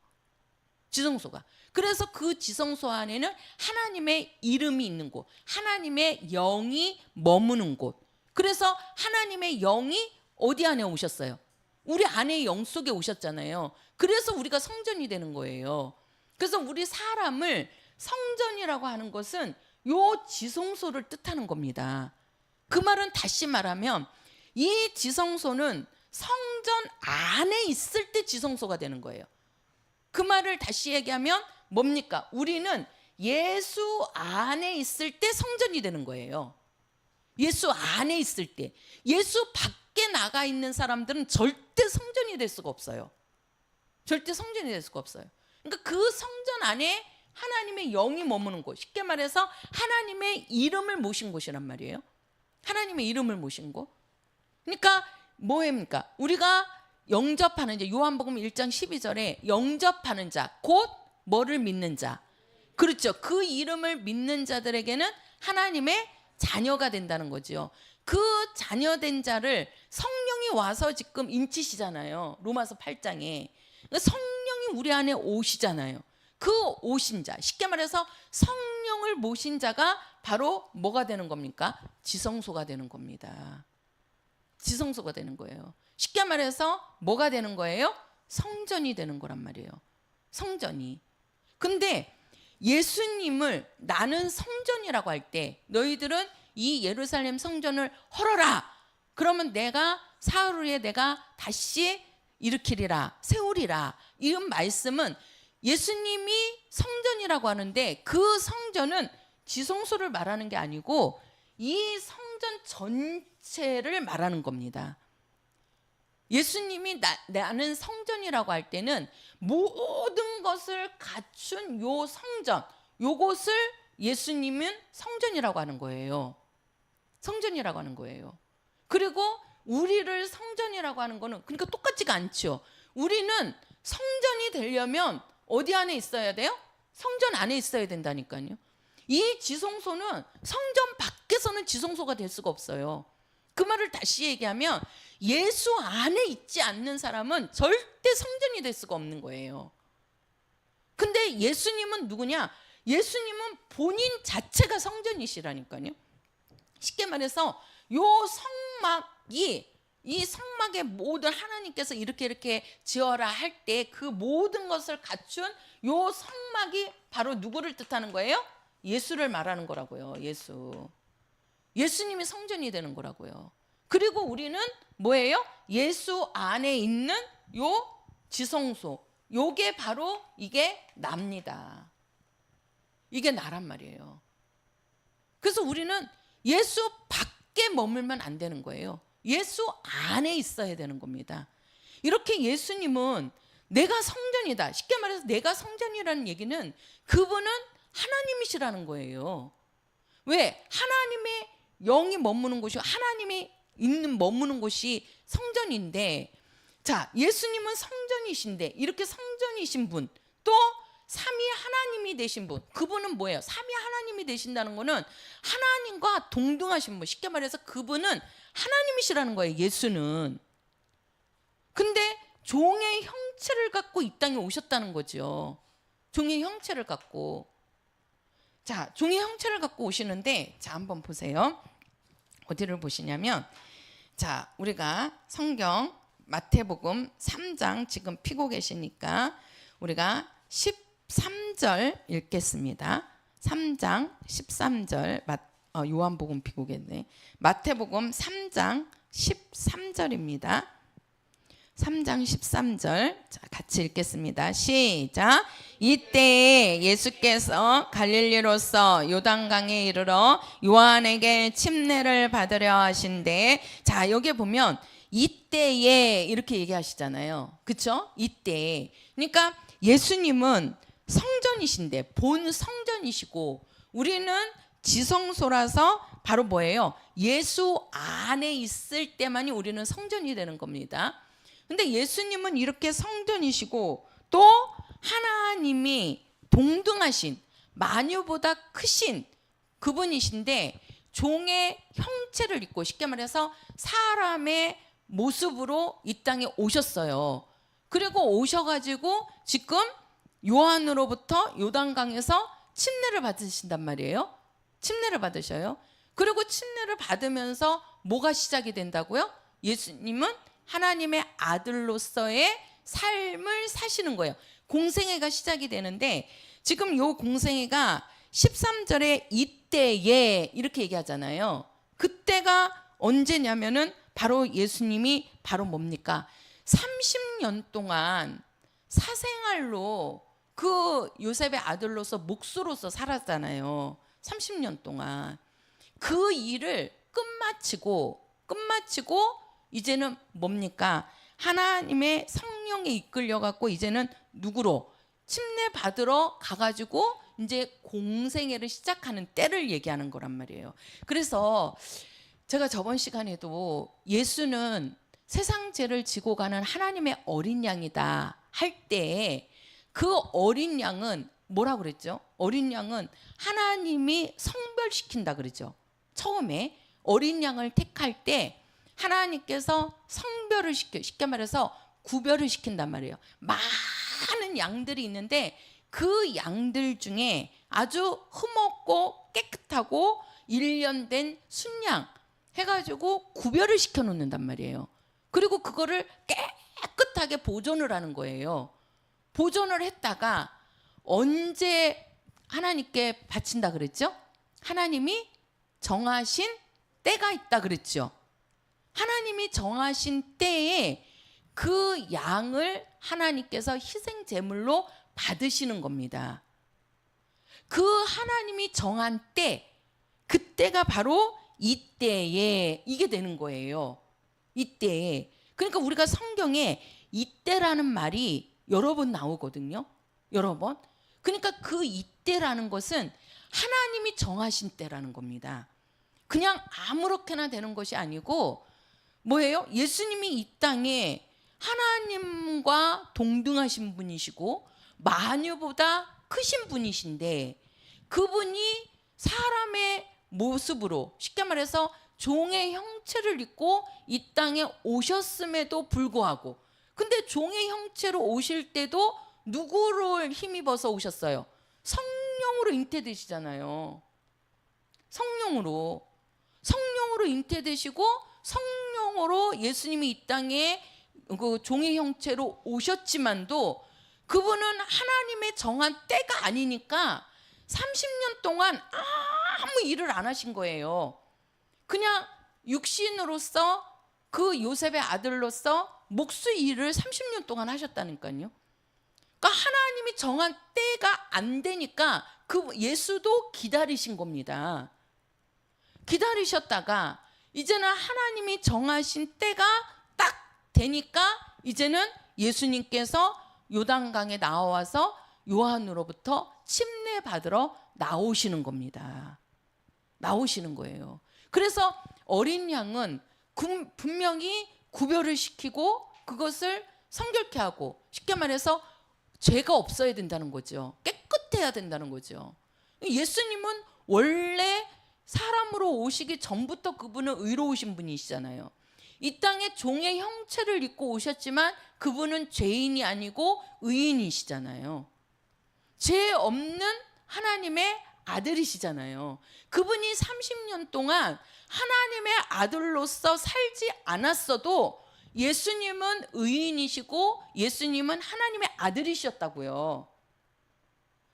지성소가. 그래서 그 지성소 안에는 하나님의 이름이 있는 곳, 하나님의 영이 머무는 곳. 그래서 하나님의 영이 어디 안에 오셨어요? 우리 안에 영 속에 오셨잖아요. 그래서 우리가 성전이 되는 거예요. 그래서 우리 사람을 성전이라고 하는 것은 요 지성소를 뜻하는 겁니다. 그 말은 다시 말하면 이 지성소는 성전 안에 있을 때 지성소가 되는 거예요. 그 말을 다시 얘기하면 뭡니까? 우리는 예수 안에 있을 때 성전이 되는 거예요. 예수 안에 있을 때. 예수 밖에 나가 있는 사람들은 절대 성전이 될 수가 없어요. 절대 성전이 될 수가 없어요. 그러니까 그 성전 안에 하나님의 영이 머무는 곳. 쉽게 말해서 하나님의 이름을 모신 곳이란 말이에요. 하나님의 이름을 모신 곳. 그러니까 뭐입니까? 우리가 영접하는 자, 요한복음 1장 12절에 영접하는 자, 곧 뭐를 믿는 자. 그렇죠. 그 이름을 믿는 자들에게는 하나님의 자녀가 된다는 거죠. 그 자녀된 자를 성령이 와서 지금 인치시잖아요. 로마서 8장에. 성령이 우리 안에 오시잖아요. 그 오신 자, 쉽게 말해서 성령을 모신 자가 바로 뭐가 되는 겁니까? 지성소가 되는 겁니다. 지성소가 되는 거예요. 쉽게 말해서 뭐가 되는 거예요? 성전이 되는 거란 말이에요. 성전이. 근데 예수님을 나는 성전이라고 할 때 너희들은 이 예루살렘 성전을 헐어라. 그러면 내가 사흘 후에 내가 다시 일으키리라, 세우리라. 이런 말씀은 예수님이 성전이라고 하는데 그 성전은 지성소를 말하는 게 아니고 이 성전 전체를 말하는 겁니다. 예수님이 나는 성전이라고 할 때는 모든 것을 갖춘 요 성전, 요것을 예수님은 성전이라고 하는 거예요. 성전이라고 하는 거예요. 그리고 우리를 성전이라고 하는 거는 그러니까 똑같지가 않죠. 우리는 성전이 되려면 어디 안에 있어야 돼요? 성전 안에 있어야 된다니까요. 이 지성소는 성전 밖에서는 지성소가 될 수가 없어요. 그 말을 다시 얘기하면 예수 안에 있지 않는 사람은 절대 성전이 될 수가 없는 거예요. 근데 예수님은 누구냐? 예수님은 본인 자체가 성전이시라니까요. 쉽게 말해서 요 성막이 이 성막의 모든 하나님께서 이렇게 지어라 할 때 그 모든 것을 갖춘 요 성막이 바로 누구를 뜻하는 거예요? 예수를 말하는 거라고요. 예수님이 성전이 되는 거라고요. 그리고 우리는 뭐예요? 예수 안에 있는 요 지성소, 요게 바로 이게 납니다. 이게 나란 말이에요. 그래서 우리는 예수 밖에 머물면 안 되는 거예요. 예수 안에 있어야 되는 겁니다. 이렇게 예수님은 내가 성전이다. 쉽게 말해서 내가 성전이라는 얘기는 그분은 하나님이시라는 거예요. 왜? 하나님의 영이 머무는 곳이, 하나님이 있는 머무는 곳이 성전인데, 자, 예수님은 성전이신데, 이렇게 성전이신 분, 또 삼위 하나님이 되신 분, 그분은 뭐예요? 삼위 하나님이 되신다는 거는 하나님과 동등하신 분, 쉽게 말해서 그분은 하나님이시라는 거예요. 예수는. 근데 종의 형체를 갖고 이 땅에 오셨다는 거죠. 종의 형체를 갖고. 자, 종의 형체를 갖고 오시는데, 자, 한번 보세요. 어디를 보시냐면, 자, 우리가 성경 마태복음 3장 지금 피고 계시니까 우리가 13절 읽겠습니다. 3장 13절 요한복음 피고 계네. 마태복음 3장 13절입니다. 3장 13절 자, 같이 읽겠습니다. 시작. 이때에 예수께서 갈릴리로서 요단강에 이르러 요한에게 침례를 받으려 하신대. 자, 여기 보면 이때에 이렇게 얘기하시잖아요. 그렇죠? 이때에. 그러니까 예수님은 성전이신데, 본 성전이시고, 우리는 지성소라서 바로 뭐예요? 예수 안에 있을 때만이 우리는 성전이 되는 겁니다. 근데 예수님은 이렇게 성전이시고 또 하나님이 동등하신, 만유보다 크신 그분이신데 종의 형체를 입고, 쉽게 말해서 사람의 모습으로 이 땅에 오셨어요. 그리고 오셔가지고 지금 요한으로부터 요단강에서 침례를 받으신단 말이에요. 침례를 받으셔요. 그리고 침례를 받으면서 뭐가 시작이 된다고요? 예수님은 하나님의 아들로서의 삶을 사시는 거예요. 공생애가 시작이 되는데, 지금 요 공생애가 13절에 이때에 이렇게 얘기하잖아요. 그때가 언제냐면은 바로 예수님이 바로 뭡니까? 30년 동안 사생활로 그 요셉의 아들로서 목수로서 살았잖아요. 30년 동안 그 일을 끝마치고 이제는 뭡니까? 하나님의 성령에 이끌려 갖고 이제는 누구로? 침례 받으러 가가지고 이제 공생애를 시작하는 때를 얘기하는 거란 말이에요. 그래서 제가 저번 시간에도 예수는 세상 죄를 지고 가는 하나님의 어린 양이다 할 때 그 어린 양은 뭐라고 그랬죠? 어린 양은 하나님이 성별시킨다 그랬죠. 처음에 어린 양을 택할 때 하나님께서 성별을 시켜, 쉽게 말해서 구별을 시킨단 말이에요. 많은 양들이 있는데 그 양들 중에 아주 흠없고 깨끗하고 일련된 순양 해가지고 구별을 시켜 놓는단 말이에요. 그리고 그거를 깨끗하게 보존을 하는 거예요. 보존을 했다가 언제 하나님께 바친다 그랬죠? 하나님이 정하신 때가 있다 그랬죠. 하나님이 정하신 때에 그 양을 하나님께서 희생 제물로 받으시는 겁니다. 그 하나님이 정한 때, 그때가 바로 이때에 이게 되는 거예요. 이때에. 그러니까 우리가 성경에 이때라는 말이 여러 번 나오거든요. 여러 번. 그러니까 그 이때라는 것은 하나님이 정하신 때라는 겁니다. 그냥 아무렇게나 되는 것이 아니고 뭐예요? 예수님이 이 땅에 하나님과 동등하신 분이시고 만유보다 크신 분이신데, 그분이 사람의 모습으로, 쉽게 말해서 종의 형체를 입고 이 땅에 오셨음에도 불구하고, 근데 종의 형체로 오실 때도 누구를 힘입어서 오셨어요? 성령으로 잉태되시잖아요. 성령으로 잉태되시고 성령으로 사람으로 예수님이 이 땅에 그 종의 형체로 오셨지만도 그분은 하나님의 정한 때가 아니니까 30년 동안 아무 일을 안 하신 거예요. 그냥 육신으로서 그 요셉의 아들로서 목수 일을 30년 동안 하셨다니까요. 그러니까 하나님이 정한 때가 안 되니까 그 예수도 기다리신 겁니다. 기다리셨다가 이제는 하나님이 정하신 때가 딱 되니까 이제는 예수님께서 요단강에 나와서 요한으로부터 침례 받으러 나오시는 겁니다. 나오시는 거예요. 그래서 어린 양은 분명히 구별을 시키고 그것을 성결케 하고, 쉽게 말해서 죄가 없어야 된다는 거죠. 깨끗해야 된다는 거죠. 예수님은 원래 사람으로 오시기 전부터 그분은 의로우신 분이시잖아요. 이 땅에 종의 형체를 입고 오셨지만 그분은 죄인이 아니고 의인이시잖아요. 죄 없는 하나님의 아들이시잖아요. 그분이 30년 동안 하나님의 아들로서 살지 않았어도 예수님은 의인이시고 예수님은 하나님의 아들이셨다고요.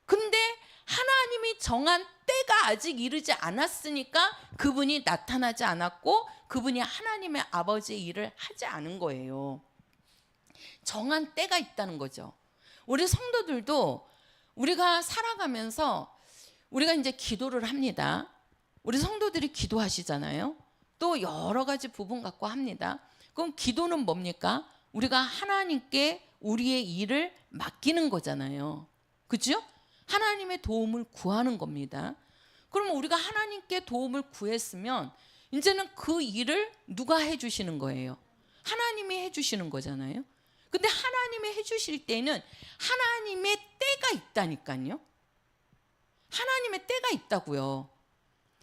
근데 하나님이 정한 때가 아직 이르지 않았으니까 그분이 나타나지 않았고 그분이 하나님의 아버지의 일을 하지 않은 거예요. 정한 때가 있다는 거죠. 우리 성도들도 우리가 살아가면서 우리가 이제 기도를 합니다. 우리 성도들이 기도하시잖아요. 또 여러 가지 부분 갖고 합니다. 그럼 기도는 뭡니까? 우리가 하나님께 우리의 일을 맡기는 거잖아요. 그렇죠? 하나님의 도움을 구하는 겁니다. 그러면 우리가 하나님께 도움을 구했으면 이제는 그 일을 누가 해주시는 거예요? 하나님이 해주시는 거잖아요. 근데 하나님이 해주실 때는 하나님의 때가 있다니까요. 하나님의 때가 있다고요.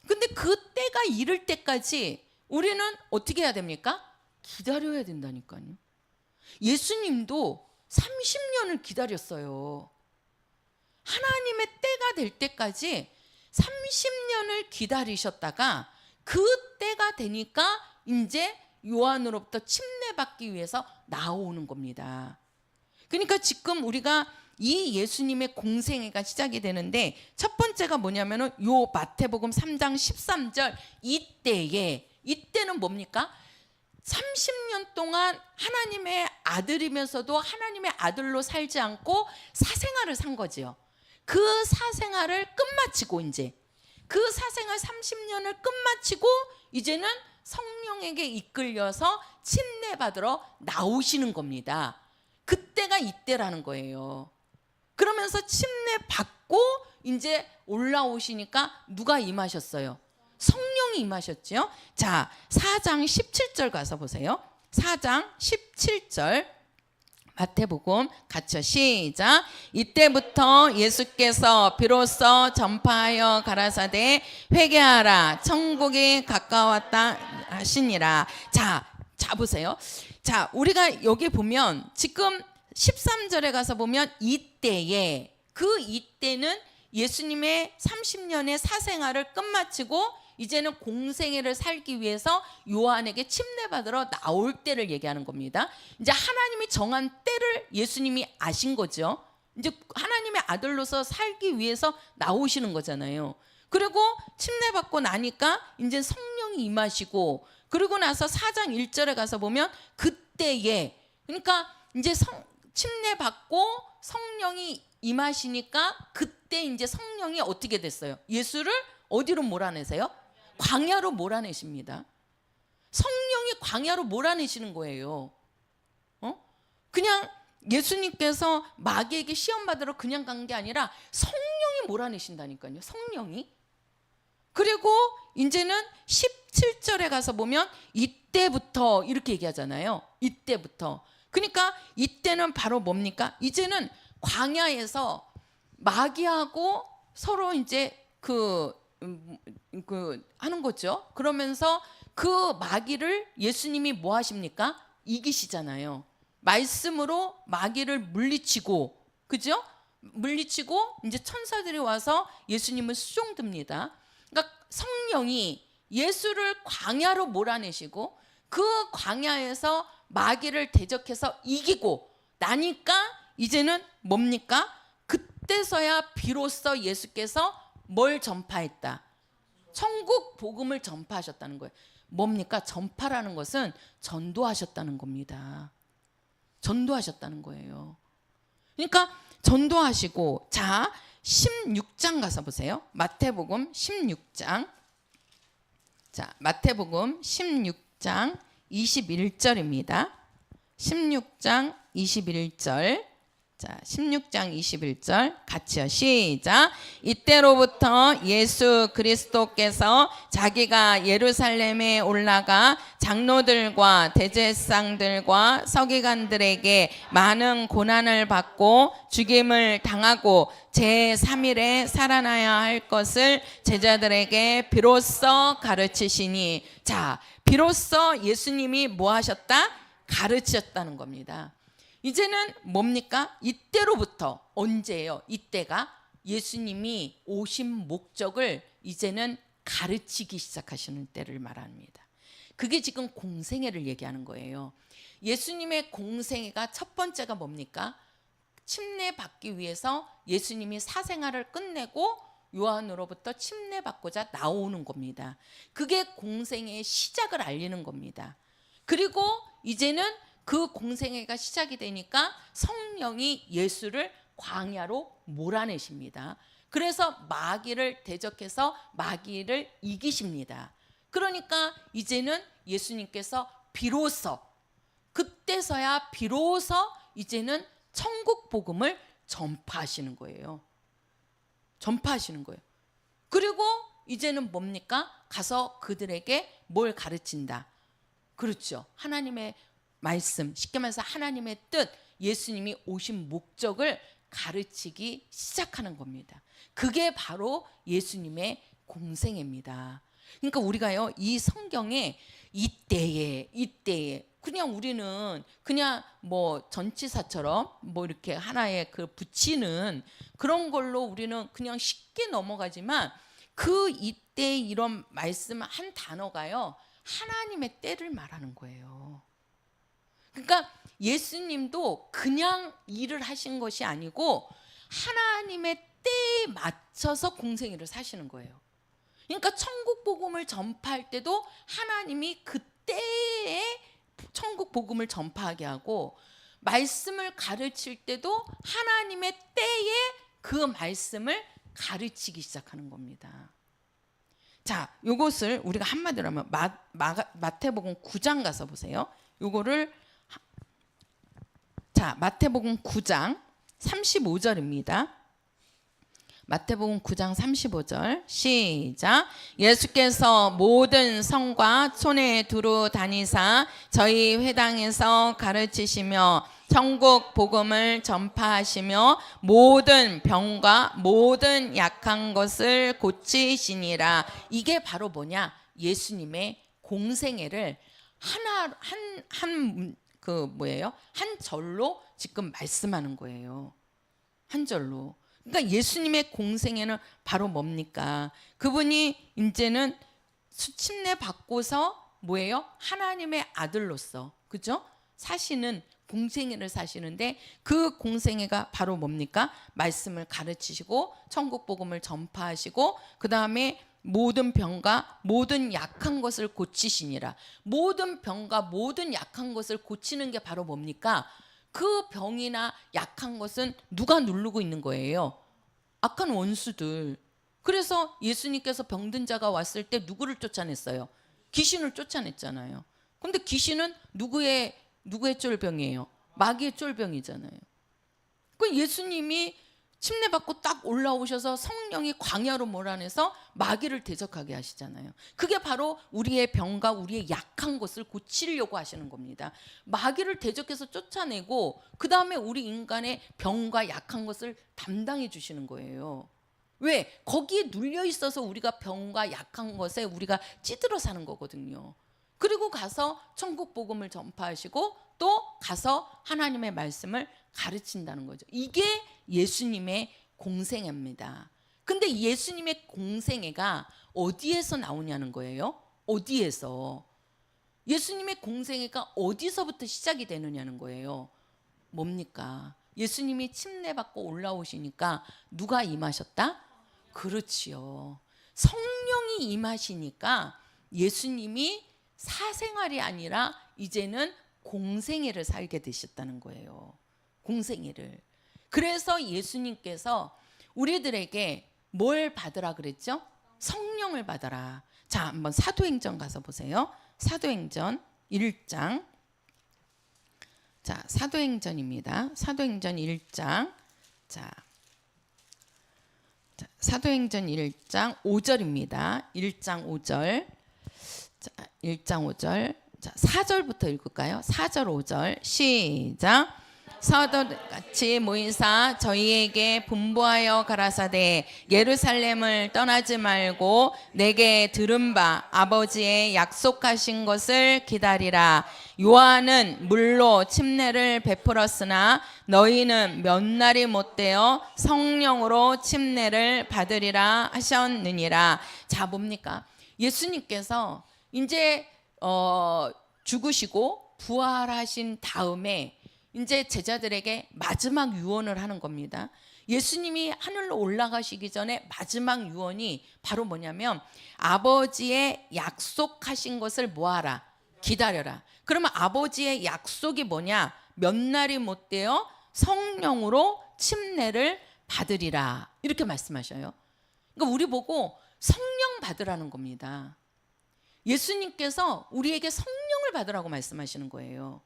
근데 그 때가 이를 때까지 우리는 어떻게 해야 됩니까? 기다려야 된다니까요. 예수님도 30년을 기다렸어요. 하나님의 때가 될 때까지 30년을 기다리셨다가 그 때가 되니까 이제 요한으로부터 침례받기 위해서 나오는 겁니다. 그러니까 지금 우리가 이 예수님의 공생애가 시작이 되는데 첫 번째가 뭐냐면은 요 마태복음 3장 13절 이때는 뭡니까? 30년 동안 하나님의 아들이면서도 하나님의 아들로 살지 않고 사생활을 산 거지요. 그 사생활을 끝마치고 이제 그 사생활 30년을 끝마치고 이제는 성령에게 이끌려서 침례 받으러 나오시는 겁니다. 그때가 이때라는 거예요. 그러면서 침례 받고 이제 올라오시니까 누가 임하셨어요? 성령이 임하셨죠. 자, 4장 17절 가서 보세요. 4장 17절 마태복음 같이 시작. 이때부터 예수께서 비로소 전파하여 가라사대 회개하라 천국이 가까웠다 하시니라. 자 보세요. 자, 우리가 여기 보면 지금 13절에 가서 보면 이때에, 그 이때는 예수님의 30년의 사생활을 끝마치고 이제는 공생애를 살기 위해서 요한에게 침례받으러 나올 때를 얘기하는 겁니다. 이제 하나님이 정한 때를 예수님이 아신 거죠. 이제 하나님의 아들로서 살기 위해서 나오시는 거잖아요. 그리고 침례받고 나니까 이제 성령이 임하시고, 그리고 나서 4장 1절에 가서 보면 그때에, 그러니까 이제 침례받고 성령이 임하시니까 그때 이제 성령이 어떻게 됐어요? 예수를 어디로 몰아내세요? 광야로 몰아내십니다. 성령이 광야로 몰아내시는 거예요. 그냥 예수님께서 마귀에게 시험 받으러 그냥 간 게 아니라 성령이 몰아내신다니까요. 성령이. 그리고 이제는 17절에 가서 보면 이때부터 이렇게 얘기하잖아요. 이때부터. 그러니까 이때는 바로 뭡니까? 이제는 광야에서 마귀하고 서로 이제 하는 거죠. 그러면서 그 마귀를 예수님이 뭐 하십니까? 이기시잖아요. 말씀으로 마귀를 물리치고, 그죠? 물리치고 이제 천사들이 와서 예수님을 수종듭니다. 그러니까 성령이 예수를 광야로 몰아내시고 그 광야에서 마귀를 대적해서 이기고 나니까 이제는 뭡니까? 그때서야 비로소 예수께서 뭘 전파했다? 천국 복음을 전파하셨다는 거예요. 뭡니까? 전파라는 것은 전도하셨다는 겁니다. 전도하셨다는 거예요. 그러니까 전도하시고, 자 16장 가서 보세요. 마태복음 16장. 자, 마태복음 16장 21절입니다. 16장 21절. 자, 16장 21절 같이요. 시작. 이때로부터 예수 그리스도께서 자기가 예루살렘에 올라가 장로들과 대제사장들과 서기관들에게 많은 고난을 받고 죽임을 당하고 제3일에 살아나야 할 것을 제자들에게 비로소 가르치시니, 자, 비로소 예수님이 뭐 하셨다? 가르치셨다는 겁니다. 이제는 뭡니까? 이때로부터, 언제예요? 이때가 예수님이 오신 목적을 이제는 가르치기 시작하시는 때를 말합니다. 그게 지금 공생애를 얘기하는 거예요. 예수님의 공생애가 첫 번째가 뭡니까? 침례받기 위해서 예수님이 사생활을 끝내고 요한으로부터 침례받고자 나오는 겁니다. 그게 공생애의 시작을 알리는 겁니다. 그리고 이제는 그 공생애가 시작이 되니까 성령이 예수를 광야로 몰아내십니다. 그래서 마귀를 대적해서 마귀를 이기십니다. 그러니까 이제는 예수님께서 비로소, 그때서야 비로소 이제는 천국 복음을 전파하시는 거예요. 전파하시는 거예요. 그리고 이제는 뭡니까? 가서 그들에게 뭘 가르친다? 그렇죠. 하나님의 말씀, 쉽게 말해서 하나님의 뜻, 예수님이 오신 목적을 가르치기 시작하는 겁니다. 그게 바로 예수님의 공생애입니다. 그러니까 우리가요, 이 성경에 이때에 그냥 우리는 그냥 뭐 전치사처럼 뭐 이렇게 하나에 그 붙이는 그런 걸로 우리는 그냥 쉽게 넘어가지만, 그 이때 이런 말씀 한 단어가요, 하나님의 때를 말하는 거예요. 그러니까 예수님도 그냥 일을 하신 것이 아니고 하나님의 때에 맞춰서 공생애를 사시는 거예요. 그러니까 천국 복음을 전파할 때도 하나님이 그 때에 천국 복음을 전파하게 하고, 말씀을 가르칠 때도 하나님의 때에 그 말씀을 가르치기 시작하는 겁니다. 자, 요것을 우리가 한마디로 하면 마태복음 9장 가서 보세요. 요거를, 자, 마태복음 9장 35절입니다. 마태복음 9장 35절 시작. 예수께서 모든 성과 촌에 두루 다니사 저희 회당에서 가르치시며 천국 복음을 전파하시며 모든 병과 모든 약한 것을 고치시니라. 이게 바로 뭐냐? 예수님의 공생애를 한 절로 지금 말씀하는 거예요. 한 절로. 그러니까 예수님의 공생애는 바로 뭡니까? 그분이 이제는 침례 받고서 뭐예요? 하나님의 아들로서, 그죠? 사시는 공생애를 사시는데, 그 공생애가 바로 뭡니까? 말씀을 가르치시고 천국 복음을 전파하시고, 그 다음에 모든 병과 모든 약한 것을 고치시니라. 모든 병과 모든 약한 것을 고치는 게 바로 뭡니까? 그 병이나 약한 것은 누가 누르고 있는 거예요? 악한 원수들. 그래서 예수님께서 병든 자가 왔을 때 누구를 쫓아냈어요? 귀신을 쫓아냈잖아요. 근데 귀신은 누구의 쫄병이에요? 마귀의 쫄병이잖아요. 그 예수님이 침례받고 딱 올라오셔서 성령이 광야로 몰아내서 마귀를 대적하게 하시잖아요. 그게 바로 우리의 병과 우리의 약한 것을 고치려고 하시는 겁니다. 마귀를 대적해서 쫓아내고 그 다음에 우리 인간의 병과 약한 것을 담당해 주시는 거예요. 왜? 거기에 눌려 있어서 우리가 병과 약한 것에 우리가 찌들어 사는 거거든요. 그리고 가서 천국 복음을 전파하시고 또 가서 하나님의 말씀을 가르친다는 거죠. 이게 예수님의 공생애입니다. 근데 예수님의 공생애가 어디에서 나오냐는 거예요. 어디에서? 예수님의 공생애가 어디서부터 시작이 되느냐는 거예요. 뭡니까? 예수님이 침례받고 올라오시니까 누가 임하셨다? 그렇지요. 성령이 임하시니까 예수님이 사생활이 아니라 이제는 공생애를 살게 되셨다는 거예요. 공생애를. 그래서 예수님께서 우리들에게 뭘 받으라 그랬죠? 성령을 받아라. 자, 한번 사도행전 가서 보세요. 사도행전 1장. 자, 사도행전입니다. 사도행전 1장. 자, 사도행전 1장 5절입니다. 1장 5절. 자, 1장 5절. 자, 4절부터 읽을까요? 4절 5절. 시작. 서도같이 모이사 저희에게 분부하여 가라사대 예루살렘을 떠나지 말고 내게 들은 바 아버지의 약속하신 것을 기다리라. 요한은 물로 침례를 베풀었으나 너희는 몇 날이 못되어 성령으로 침례를 받으리라 하셨느니라. 자, 뭡니까? 예수님께서 이제 죽으시고 부활하신 다음에 이제 제자들에게 마지막 유언을 하는 겁니다. 예수님이 하늘로 올라가시기 전에 마지막 유언이 바로 뭐냐면 아버지의 약속하신 것을 뭐하라? 기다려라. 그러면 아버지의 약속이 뭐냐? 몇 날이 못되어 성령으로 침례를 받으리라. 이렇게 말씀하셔요. 그러니까 우리 보고 성령 받으라는 겁니다. 예수님께서 우리에게 성령을 받으라고 말씀하시는 거예요.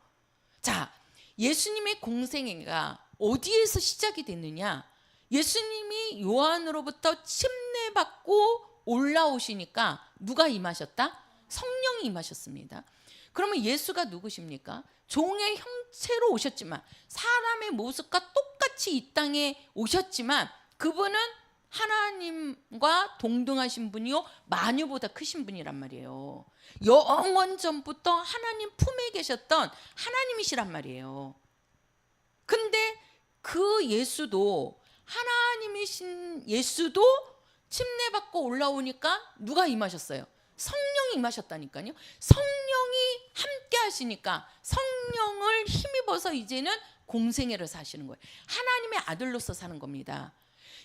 자, 예수님의 공생애가 어디에서 시작이 됐느냐? 예수님이 요한으로부터 침례받고 올라오시니까 누가 임하셨다? 성령이 임하셨습니다. 그러면 예수가 누구십니까? 종의 형체로 오셨지만 사람의 모습과 똑같이 이 땅에 오셨지만 그분은 하나님과 동등하신 분이요 만유보다 크신 분이란 말이에요. 영원 전부터 하나님 품에 계셨던 하나님이시란 말이에요. 근데 그 예수도 하나님이신 예수도 침례받고 올라오니까 누가 임하셨어요? 성령이 임하셨다니까요. 성령이 함께 하시니까 성령을 힘입어서 이제는 공생애를 사시는 거예요. 하나님의 아들로서 사는 겁니다.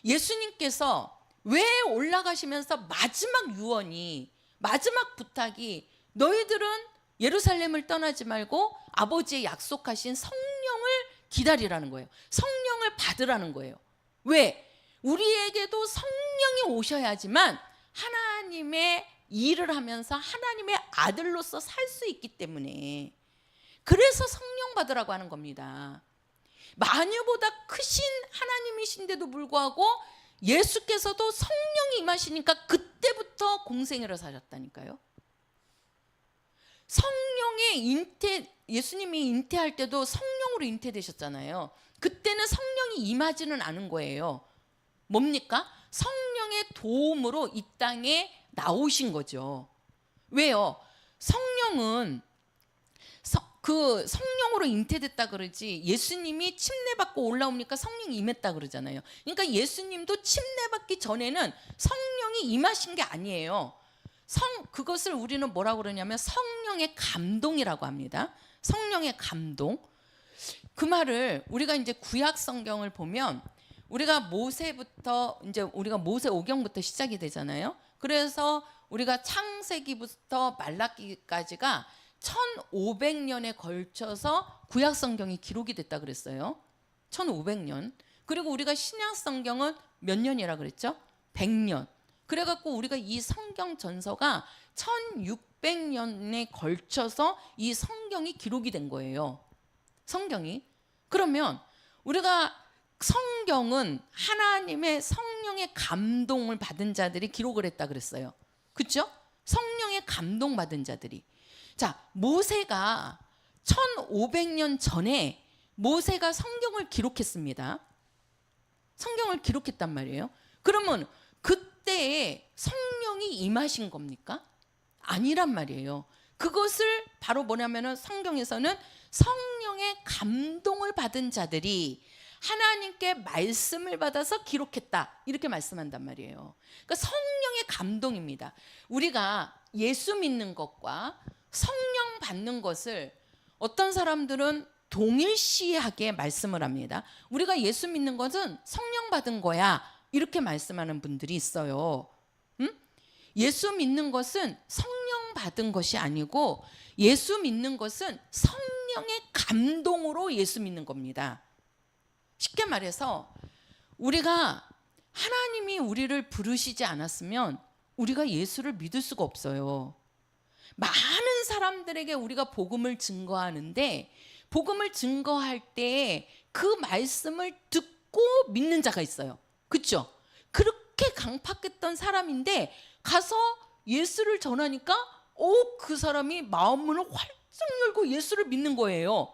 예수님께서 왜 올라가시면서 마지막 유언이 마지막 부탁이 너희들은 예루살렘을 떠나지 말고 아버지의 약속하신 성령을 기다리라는 거예요. 성령을 받으라는 거예요. 왜? 우리에게도 성령이 오셔야지만 하나님의 일을 하면서 하나님의 아들로서 살 수 있기 때문에 그래서 성령 받으라고 하는 겁니다. 만유보다 크신 하나님이신데도 불구하고 예수께서도 성령이 임하시니까 그때부터 공생애를 사셨다니까요. 성령의 잉태, 예수님이 잉태할 때도 성령으로 잉태되셨잖아요. 그때는 성령이 임하지는 않은 거예요. 뭡니까? 성령의 도움으로 이 땅에 나오신 거죠. 왜요? 성령은 그 성령으로 잉태됐다 그러지 예수님이 침례받고 올라오니까 성령이 임했다 그러잖아요. 그러니까 예수님도 침례받기 전에는 성령이 임하신 게 아니에요. 그것을 우리는 뭐라고 그러냐면 성령의 감동이라고 합니다. 성령의 감동. 그 말을 우리가 이제 구약 성경을 보면 우리가 모세부터 이제 우리가 모세 오경부터 시작이 되잖아요. 그래서 우리가 창세기부터 말라기까지가 1500년에 걸쳐서 구약 성경이 기록이 됐다 그랬어요. 1500년. 그리고 우리가 신약 성경은 몇 년이라 그랬죠? 100년. 그래갖고 우리가 이 성경 전서가 1600년에 걸쳐서 이 성경이 기록이 된 거예요. 성경이. 그러면 우리가 성경은 하나님의 성령의 감동을 받은 자들이 기록을 했다 그랬어요. 그렇죠? 성령의 감동 받은 자들이. 자, 모세가 1500년 전에 모세가 성경을 기록했습니다. 성경을 기록했단 말이에요. 그러면 그때에 성령이 임하신 겁니까? 아니란 말이에요. 그것을 바로 뭐냐면은 성경에서는 성령의 감동을 받은 자들이 하나님께 말씀을 받아서 기록했다 이렇게 말씀한단 말이에요. 그러니까 성령의 감동입니다. 우리가 예수 믿는 것과 성령 받는 것을 어떤 사람들은 동일시하게 말씀을 합니다. 우리가 예수 믿는 것은 성령 받은 거야, 이렇게 말씀하는 분들이 있어요. 예수 믿는 것은 성령 받은 것이 아니고 예수 믿는 것은 성령의 감동으로 예수 믿는 겁니다. 쉽게 말해서 우리가 하나님이 우리를 부르시지 않았으면 우리가 예수를 믿을 수가 없어요. 많은 사람들에게 우리가 복음을 증거하는데 복음을 증거할 때 그 말씀을 듣고 믿는 자가 있어요. 그렇죠? 그렇게 강팍했던 사람인데 가서 예수를 전하니까 그 사람이 마음문을 활짝 열고 예수를 믿는 거예요.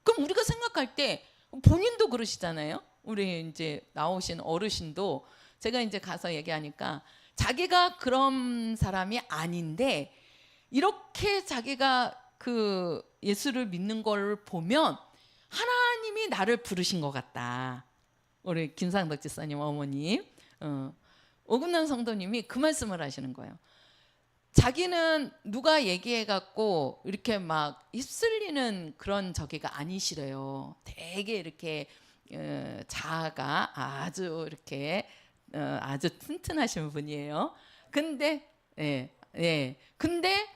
그럼 우리가 생각할 때 본인도 그러시잖아요. 우리 이제 나오신 어르신도 제가 이제 가서 얘기하니까 자기가 그런 사람이 아닌데 이렇게 자기가 그 예수를 믿는 걸 보면 하나님이 나를 부르신 것 같다. 우리 김상덕 집사님 어머님, 오금남 성도님이 그 말씀을 하시는 거예요. 자기는 누가 얘기해갖고 이렇게 막 휩쓸리는 그런 저기가 아니시래요. 되게 이렇게 자아가 아주 이렇게 아주 튼튼하신 분이에요. 근데 근데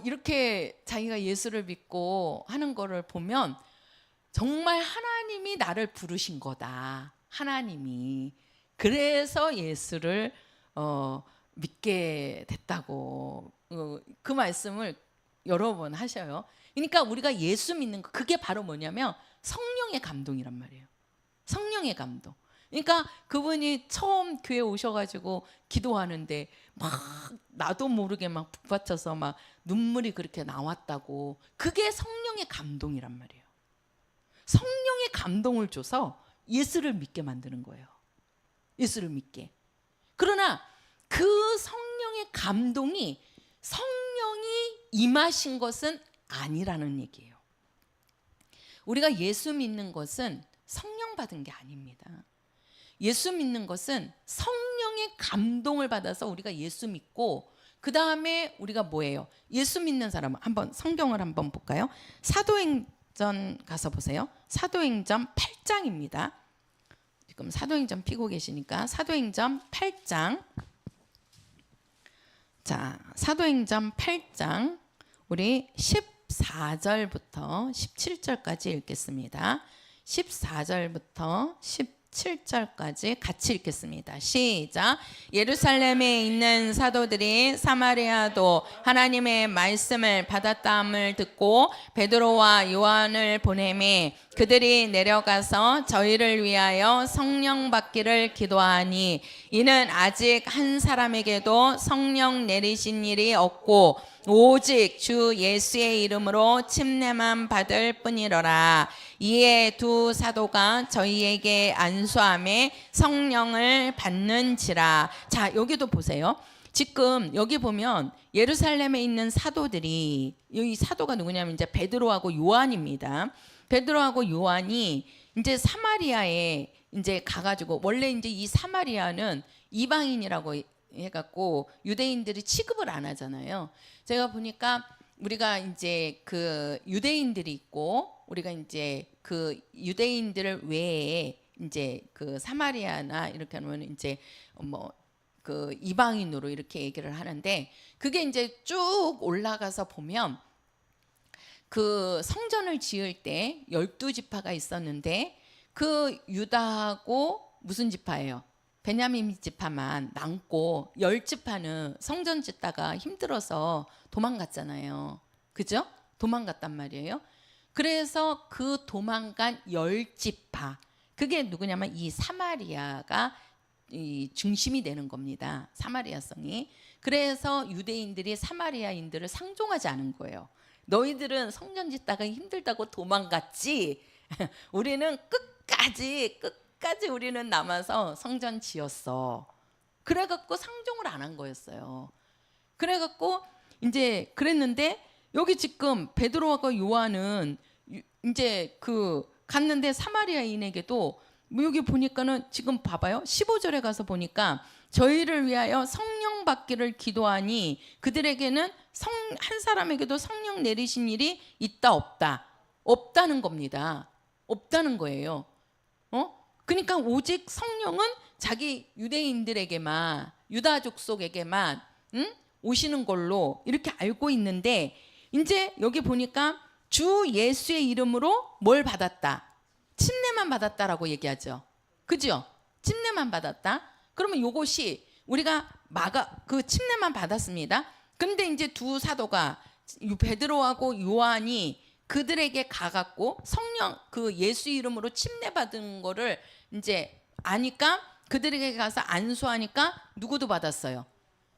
이렇게 자기가 예수를 믿고 하는 거를 보면 정말 하나님이 나를 부르신 거다. 하나님이. 그래서 예수를 믿게 됐다고 그 말씀을 여러 번 하셔요. 그러니까 우리가 예수 믿는 거 그게 바로 뭐냐면 성령의 감동이란 말이에요. 성령의 감동. 그러니까 그분이 처음 교회 오셔가지고 기도하는데 막 나도 모르게 막 북받쳐서 막 눈물이 그렇게 나왔다고. 그게 성령의 감동이란 말이에요. 성령의 감동을 줘서 예수를 믿게 만드는 거예요. 예수를 믿게. 그러나 그 성령의 감동이 성령이 임하신 것은 아니라는 얘기예요. 우리가 예수 믿는 것은 성령 받은 게 아닙니다. 예수 믿는 것은 성령의 감동을 받아서 우리가 예수 믿고 그 다음에 우리가 뭐예요? 예수 믿는 사람은 한번 성경을 한번 볼까요? 사도행전 가서 보세요. 사도행전 8장입니다. 지금 사도행전 피고 계시니까 사도행전 8장. 자, 사도행전 8장 우리 14절부터 17절까지 읽겠습니다. 14절부터 17절까지 같이 읽겠습니다. 시작. 예루살렘에 있는 사도들이 사마리아도 하나님의 말씀을 받았다함을 듣고 베드로와 요한을 보내매 그들이 내려가서 저희를 위하여 성령 받기를 기도하니 이는 아직 한 사람에게도 성령 내리신 일이 없고 오직 주 예수의 이름으로 침례만 받을 뿐이로라. 이에 두 사도가 저희에게 안수함에 성령을 받는지라. 자, 여기도 보세요. 지금 여기 보면 예루살렘에 있는 사도들이, 이 사도가 누구냐면 이제 베드로하고 요한입니다. 베드로하고 요한이 이제 사마리아에 이제 가가지고, 원래 이제 이 사마리아는 이방인이라고 해갖고 유대인들이 취급을 안 하잖아요. 제가 보니까 우리가 이제 그 유대인들이 있고 우리가 이제 그 유대인들 외에 이제 그 사마리아나 이렇게 하면 이제 뭐 그 이방인으로 이렇게 얘기를 하는데, 그게 이제 쭉 올라가서 보면 그 성전을 지을 때 12지파가 있었는데 그 유다하고 무슨 지파예요? 베냐민 지파만 남고 10지파는 성전 짓다가 힘들어서 도망갔잖아요. 그죠? 도망갔단 말이에요. 그래서 그 도망간 10지파, 그게 누구냐면 이 사마리아가 이 중심이 되는 겁니다. 사마리아성이. 그래서 유대인들이 사마리아인들을 상종하지 않은 거예요. 너희들은 성전 짓다가 힘들다고 도망갔지. 우리는 끝까지 우리는 남아서 성전 지었어. 그래갖고 상종을 안 한 거였어요. 그래갖고 이제 그랬는데 여기 지금 베드로와 요한은 이제 그 갔는데 사마리아인에게도 뭐 여기 보니까는 지금 봐봐요. 15절에 가서 보니까 저희를 위하여 성령 받기를 기도하니 그들에게는 한 사람에게도 성령 내리신 일이 있다 없다? 없다는 겁니다. 없다는 거예요. 그러니까 오직 성령은 자기 유대인들에게만, 유다 족속에게만 오시는 걸로 이렇게 알고 있는데, 이제 여기 보니까 주 예수의 이름으로 뭘 받았다? 침례만 받았다라고 얘기하죠. 그죠? 침례만 받았다. 그러면 요것이 우리가 그 침례만 받았습니다. 근데 이제 두 사도가 베드로하고 요한이 그들에게 가갖고 성령 그 예수 이름으로 침례 받은 거를 이제 아니까 그들에게 가서 안수하니까 누구도 받았어요?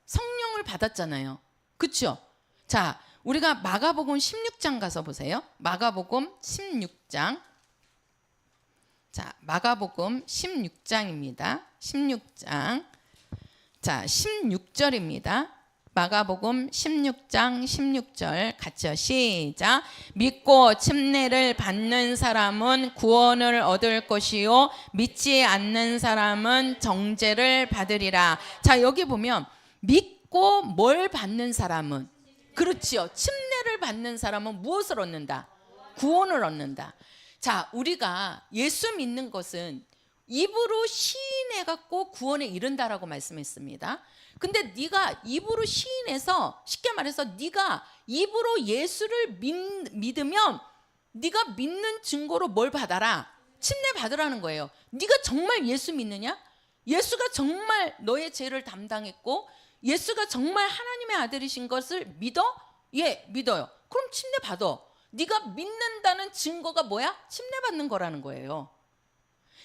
성령을 받았잖아요. 그렇죠? 자, 우리가 마가복음 16장 가서 보세요. 마가복음 16장. 자, 마가복음 16장입니다. 16장. 자, 16절입니다. 마가복음 16장 16절 같이요. 시작. 믿고 침례를 받는 사람은 구원을 얻을 것이요 믿지 않는 사람은 정죄를 받으리라. 자, 여기 보면 믿고 뭘 받는 사람은, 그렇지요, 침례를 받는 사람은 무엇을 얻는다? 구원을 얻는다. 자, 우리가 예수 믿는 것은 입으로 시인해갖고 구원에 이른다라고 말씀했습니다. 근데 네가 입으로 시인해서, 쉽게 말해서 네가 입으로 예수를 믿으면 네가 믿는 증거로 뭘 받아라? 침례 받으라는 거예요. 네가 정말 예수 믿느냐? 예수가 정말 너의 죄를 담당했고 예수가 정말 하나님의 아들이신 것을 믿어? 예, 믿어요. 그럼 침례 받아. 네가 믿는다는 증거가 뭐야? 침례 받는 거라는 거예요.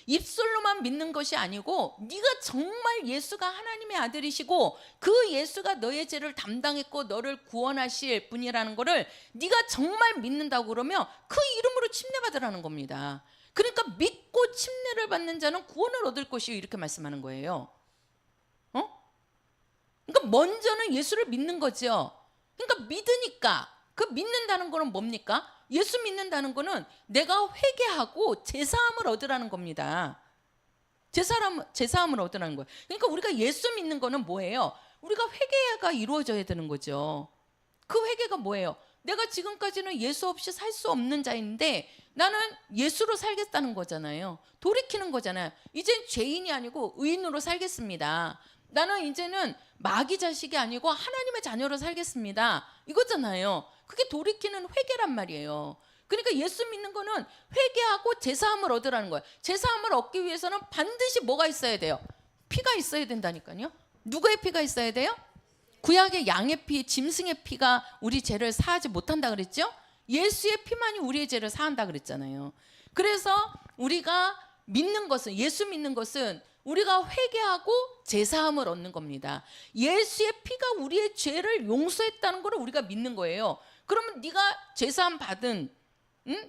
입술로만 믿는 것이 아니고 네가 정말 예수가 하나님의 아들이시고 그 예수가 너의 죄를 담당했고 너를 구원하실 분이라는 거를 네가 정말 믿는다고 그러면 그 이름으로 침례 받으라는 겁니다. 그러니까 믿고 침례를 받는 자는 구원을 얻을 것이요 이렇게 말씀하는 거예요. 그러니까 먼저는 예수를 믿는 거죠. 그러니까 믿으니까, 그 믿는다는 거는 뭡니까? 예수 믿는다는 거는 내가 회개하고 제사함을 얻으라는 겁니다. 제사함을 얻으라는 거예요. 그러니까 우리가 예수 믿는 거는 뭐예요? 우리가 회개가 이루어져야 되는 거죠. 그 회개가 뭐예요? 내가 지금까지는 예수 없이 살 수 없는 자인데 나는 예수로 살겠다는 거잖아요. 돌이키는 거잖아요. 이젠 죄인이 아니고 의인으로 살겠습니다. 나는 이제는 마귀 자식이 아니고 하나님의 자녀로 살겠습니다. 이거잖아요. 그게 돌이키는 회개란 말이에요. 그러니까 예수 믿는 거는 회개하고 제사함을 얻으라는 거예요. 제사함을 얻기 위해서는 반드시 뭐가 있어야 돼요? 피가 있어야 된다니까요. 누구의 피가 있어야 돼요? 구약의 양의 피, 짐승의 피가 우리 죄를 사하지 못한다 그랬죠? 예수의 피만이 우리의 죄를 사한다 그랬잖아요. 그래서 우리가 믿는 것은, 예수 믿는 것은 우리가 회개하고 제사함을 얻는 겁니다. 예수의 피가 우리의 죄를 용서했다는 걸 우리가 믿는 거예요. 그러면 네가 제사함 받은,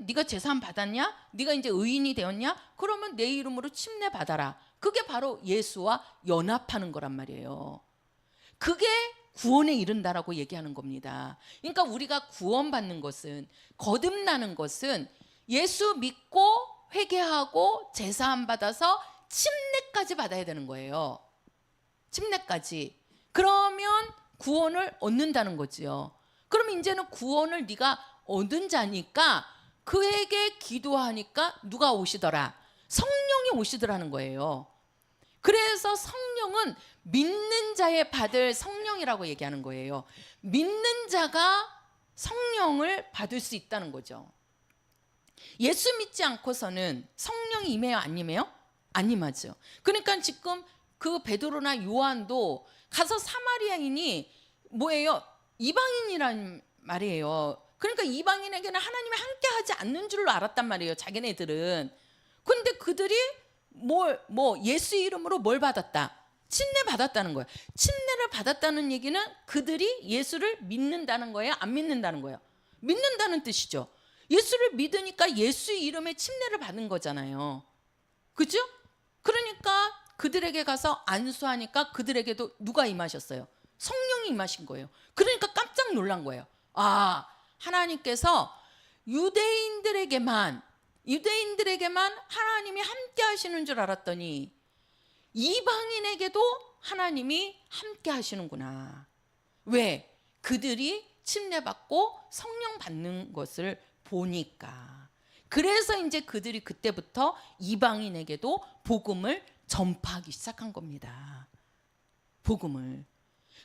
네가 제사함 받았냐? 네가 이제 의인이 되었냐? 그러면 내 이름으로 침례 받아라. 그게 바로 예수와 연합하는 거란 말이에요. 그게 구원에 이른다라고 얘기하는 겁니다. 그러니까 우리가 구원받는 것은, 거듭나는 것은 예수 믿고 회개하고 제사함 받아서 침례까지 받아야 되는 거예요. 침례까지. 그러면 구원을 얻는다는 거지요. 그럼 이제는 구원을 네가 얻은 자니까 그에게 기도하니까 누가 오시더라? 성령이 오시더라는 거예요. 그래서 성령은 믿는 자의 받을 성령이라고 얘기하는 거예요. 믿는 자가 성령을 받을 수 있다는 거죠. 예수 믿지 않고서는 성령이 임해요, 안 임해요? 안 임하죠. 그러니까 지금 그 베드로나 요한도 가서 사마리아인이 뭐예요? 이방인이란 말이에요. 그러니까 이방인에게는 하나님이 함께 하지 않는 줄로 알았단 말이에요, 자기네들은. 근데 그들이 예수 이름으로 뭘 받았다? 침례 받았다는 거예요. 침례를 받았다는 얘기는 그들이 예수를 믿는다는 거예요, 안 믿는다는 거예요? 믿는다는 뜻이죠. 예수를 믿으니까 예수 이름의 침례를 받은 거잖아요. 그죠? 그러니까 그들에게 가서 안수하니까 그들에게도 누가 임하셨어요? 성령이 임하신 거예요. 그러니까 깜짝 놀란 거예요. 아, 하나님께서 유대인들에게만 하나님이 함께 하시는 줄 알았더니 이방인에게도 하나님이 함께 하시는구나. 왜? 그들이 침례받고 성령 받는 것을 보니까, 그래서 이제 그들이 그때부터 이방인에게도 복음을 전파하기 시작한 겁니다. 복음을.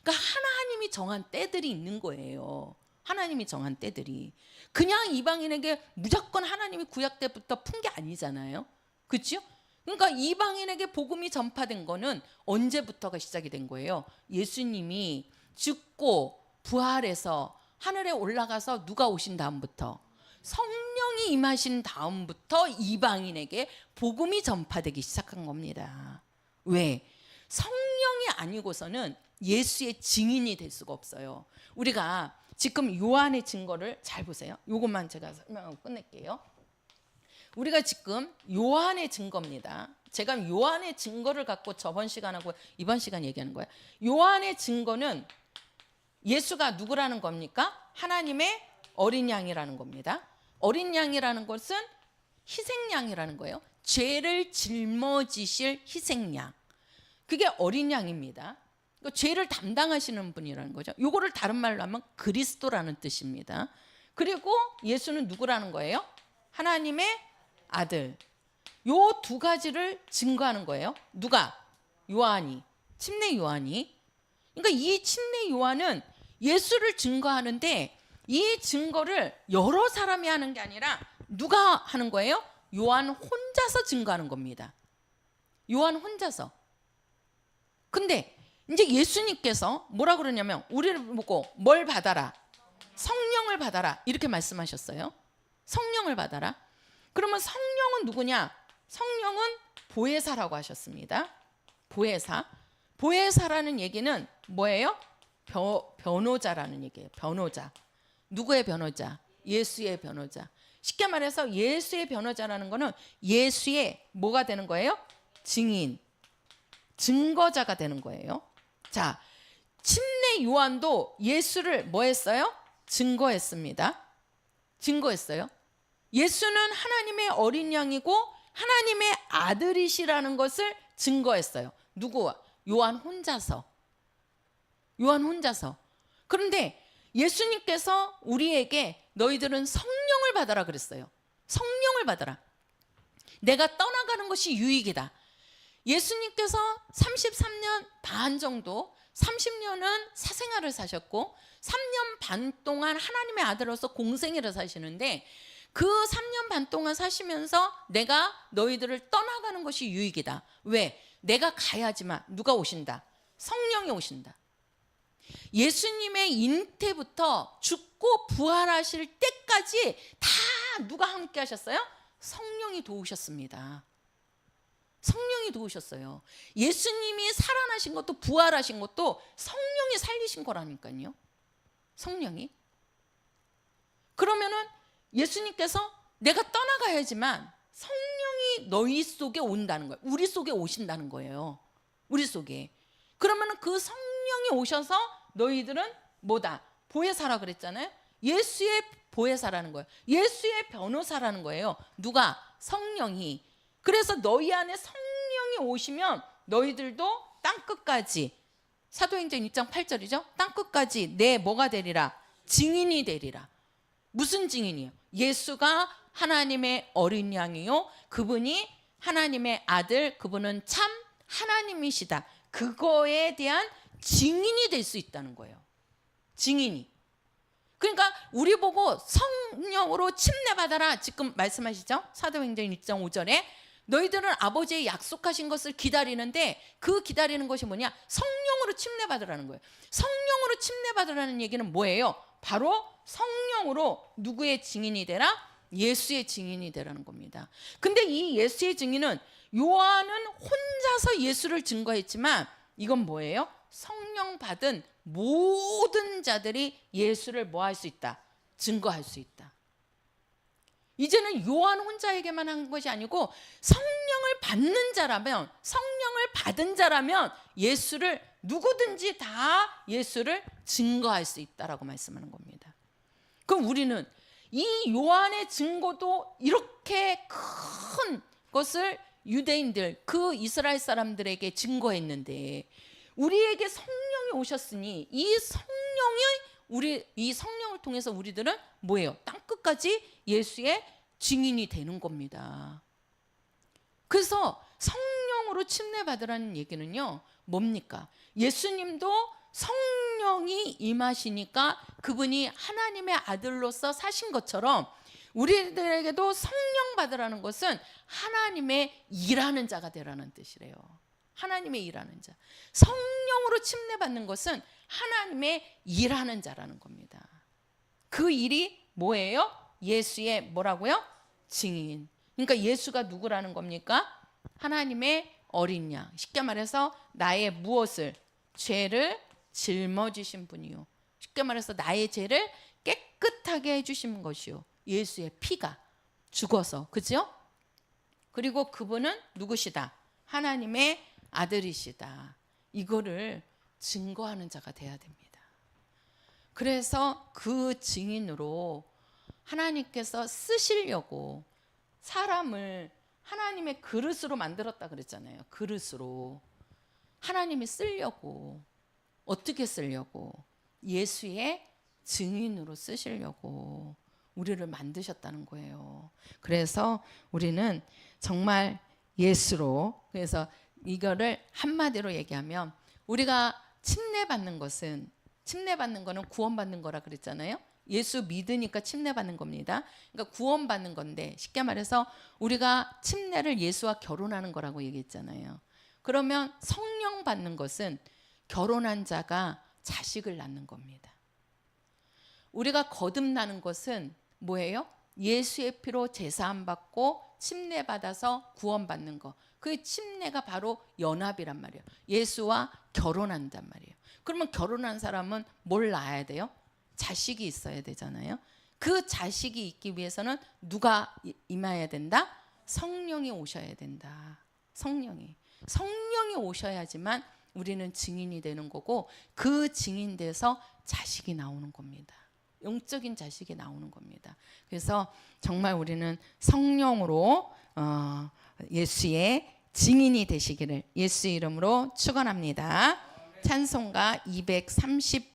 그러니까 하나님이 정한 때들이 있는 거예요. 하나님이 정한 때들이. 그냥 이방인에게 무조건 하나님이 구약 때부터 푼 게 아니잖아요. 그렇죠? 그러니까 이방인에게 복음이 전파된 거는 언제부터가 시작이 된 거예요? 예수님이 죽고 부활해서 하늘에 올라가서 누가 오신 다음부터, 성령이 임하신 다음부터 이방인에게 복음이 전파되기 시작한 겁니다. 왜? 성령이 아니고서는 예수의 증인이 될 수가 없어요. 우리가 지금 요한의 증거를 잘 보세요. 이것만 제가 설명하고 끝낼게요. 우리가 지금 요한의 증거입니다. 제가 요한의 증거를 갖고 저번 시간하고 이번 시간 얘기하는 거예요. 요한의 증거는 예수가 누구라는 겁니까? 하나님의 어린 양이라는 겁니다. 어린 양이라는 것은 희생양이라는 거예요. 죄를 짊어지실 희생양. 그게 어린 양입니다. 죄를 담당하시는 분이라는 거죠. 요거를 다른 말로 하면 그리스도라는 뜻입니다. 그리고 예수는 누구라는 거예요? 하나님의 아들. 요 두 가지를 증거하는 거예요. 누가? 요한이. 침례 요한이. 그러니까 이 침례 요한은 예수를 증거하는데, 이 증거를 여러 사람이 하는 게 아니라 누가 하는 거예요? 요한 혼자서 증거하는 겁니다. 요한 혼자서. 근데 이제 예수님께서 뭐라 그러냐면 우리를 보고 뭘 받아라? 성령을 받아라. 이렇게 말씀하셨어요. 성령을 받아라. 그러면 성령은 누구냐? 성령은 보혜사라고 하셨습니다. 보혜사. 보혜사라는 얘기는 뭐예요? 변호자라는 얘기예요. 변호자. 누구의 변호자? 예수의 변호자. 쉽게 말해서 예수의 변호자라는 거는 예수의 뭐가 되는 거예요? 증인. 증거자가 되는 거예요. 자, 침례 요한도 예수를 뭐 했어요? 증거했습니다. 증거했어요. 예수는 하나님의 어린 양이고 하나님의 아들이시라는 것을 증거했어요. 누구? 요한 혼자서. 요한 혼자서. 그런데 예수님께서 우리에게 너희들은 성령을 받아라 그랬어요. 성령을 받아라. 내가 떠나가는 것이 유익이다. 예수님께서 33년 반 정도, 30년은 사생활을 사셨고 3년 반 동안 하나님의 아들로서 공생애를 사시는데, 그 3년 반 동안 사시면서 내가 너희들을 떠나가는 것이 유익이다. 왜? 내가 가야지만 누가 오신다? 성령이 오신다. 예수님의 잉태부터 죽고 부활하실 때까지 다 누가 함께 하셨어요? 성령이 도우셨습니다. 성령이 도우셨어요. 예수님이 살아나신 것도 부활하신 것도 성령이 살리신 거라니까요. 성령이. 그러면은 예수님께서 내가 떠나가야지만 성령이 너희 속에 온다는 거예요. 우리 속에 오신다는 거예요. 우리 속에. 그러면은 그 성령이 오셔서 너희들은 뭐다? 보혜사라 그랬잖아요. 예수의 보혜사라는 거예요. 예수의 변호사라는 거예요. 누가? 성령이. 그래서 너희 안에 성령이 오시면 너희들도 땅끝까지, 사도행전 1장 8절이죠. 땅끝까지 내 뭐가 되리라? 증인이 되리라. 무슨 증인이요? 예수가 하나님의 어린 양이요, 그분이 하나님의 아들, 그분은 참 하나님이시다. 그거에 대한 증인이 될 수 있다는 거예요. 증인이. 그러니까 우리 보고 성령으로 침례받아라 지금 말씀하시죠. 사도행전 1장 5절에 너희들은 아버지의 약속하신 것을 기다리는데, 그 기다리는 것이 뭐냐? 성령으로 침례받으라는 거예요. 성령으로 침례받으라는 얘기는 뭐예요? 바로 성령으로 누구의 증인이 되라? 예수의 증인이 되라는 겁니다. 근데 이 예수의 증인은, 요한은 혼자서 예수를 증거했지만 이건 뭐예요? 성령 받은 모든 자들이 예수를 뭐 할 수 있다? 증거할 수 있다. 이제는 요한 혼자에게만 한 것이 아니고 성령을 받는 자라면, 성령을 받은 자라면 예수를, 누구든지 다 예수를 증거할 수 있다라고 말씀하는 겁니다. 그럼 우리는 이 요한의 증거도 이렇게 큰 것을 유대인들, 그 이스라엘 사람들에게 증거했는데, 우리에게 성령이 오셨으니 이 성령이 우리 이 성령을 통해서 우리들은 뭐예요? 땅끝까지 예수의 증인이 되는 겁니다. 그래서 성령으로 침례받으라는 얘기는요, 뭡니까? 예수님도 성령이 임하시니까 그분이 하나님의 아들로서 사신 것처럼 우리들에게도 성령 받으라는 것은 하나님의 일하는 자가 되라는 뜻이래요. 하나님의 일하는 자. 성령으로 침례받는 것은 하나님의 일하는 자라는 겁니다. 그 일이 뭐예요? 예수의 뭐라고요? 증인. 그러니까 예수가 누구라는 겁니까? 하나님의 어린 양. 쉽게 말해서 나의 무엇을? 죄를 짊어지신 분이요. 쉽게 말해서 나의 죄를 깨끗하게 해주신 것이요. 예수의 피가 죽어서. 그죠? 그리고 그분은 누구시다? 하나님의 아들이시다. 이거를 증거하는 자가 돼야 됩니다. 그래서 그 증인으로 하나님께서 쓰시려고 사람을 하나님의 그릇으로 만들었다 그랬잖아요. 그릇으로. 하나님이 쓰려고. 어떻게 쓰려고? 예수의 증인으로 쓰시려고 우리를 만드셨다는 거예요. 그래서 우리는 정말 예수로, 그래서 이거를 한마디로 얘기하면 우리가 침례받는 거는 구원받는 거라 그랬잖아요. 예수 믿으니까 침례받는 겁니다. 그러니까 구원받는 건데, 쉽게 말해서 우리가 침례를 예수와 결혼하는 거라고 얘기했잖아요. 그러면 성령 받는 것은 결혼한 자가 자식을 낳는 겁니다. 우리가 거듭나는 것은 뭐예요? 예수의 피로 제사함 받고 침례받아서 구원받는 거. 그 침례가 바로 연합이란 말이에요. 예수와 결혼한단 말이에요. 그러면 결혼한 사람은 뭘 낳아야 돼요? 자식이 있어야 되잖아요. 그 자식이 있기 위해서는 누가 임해야 된다? 성령이 오셔야 된다. 성령이 오셔야지만 우리는 증인이 되는 거고, 그 증인돼서 자식이 나오는 겁니다. 영적인 자식이 나오는 겁니다. 그래서 정말 우리는 성령으로 예수의 증인이 되시기를 예수 이름으로 축원합니다. 찬송가 230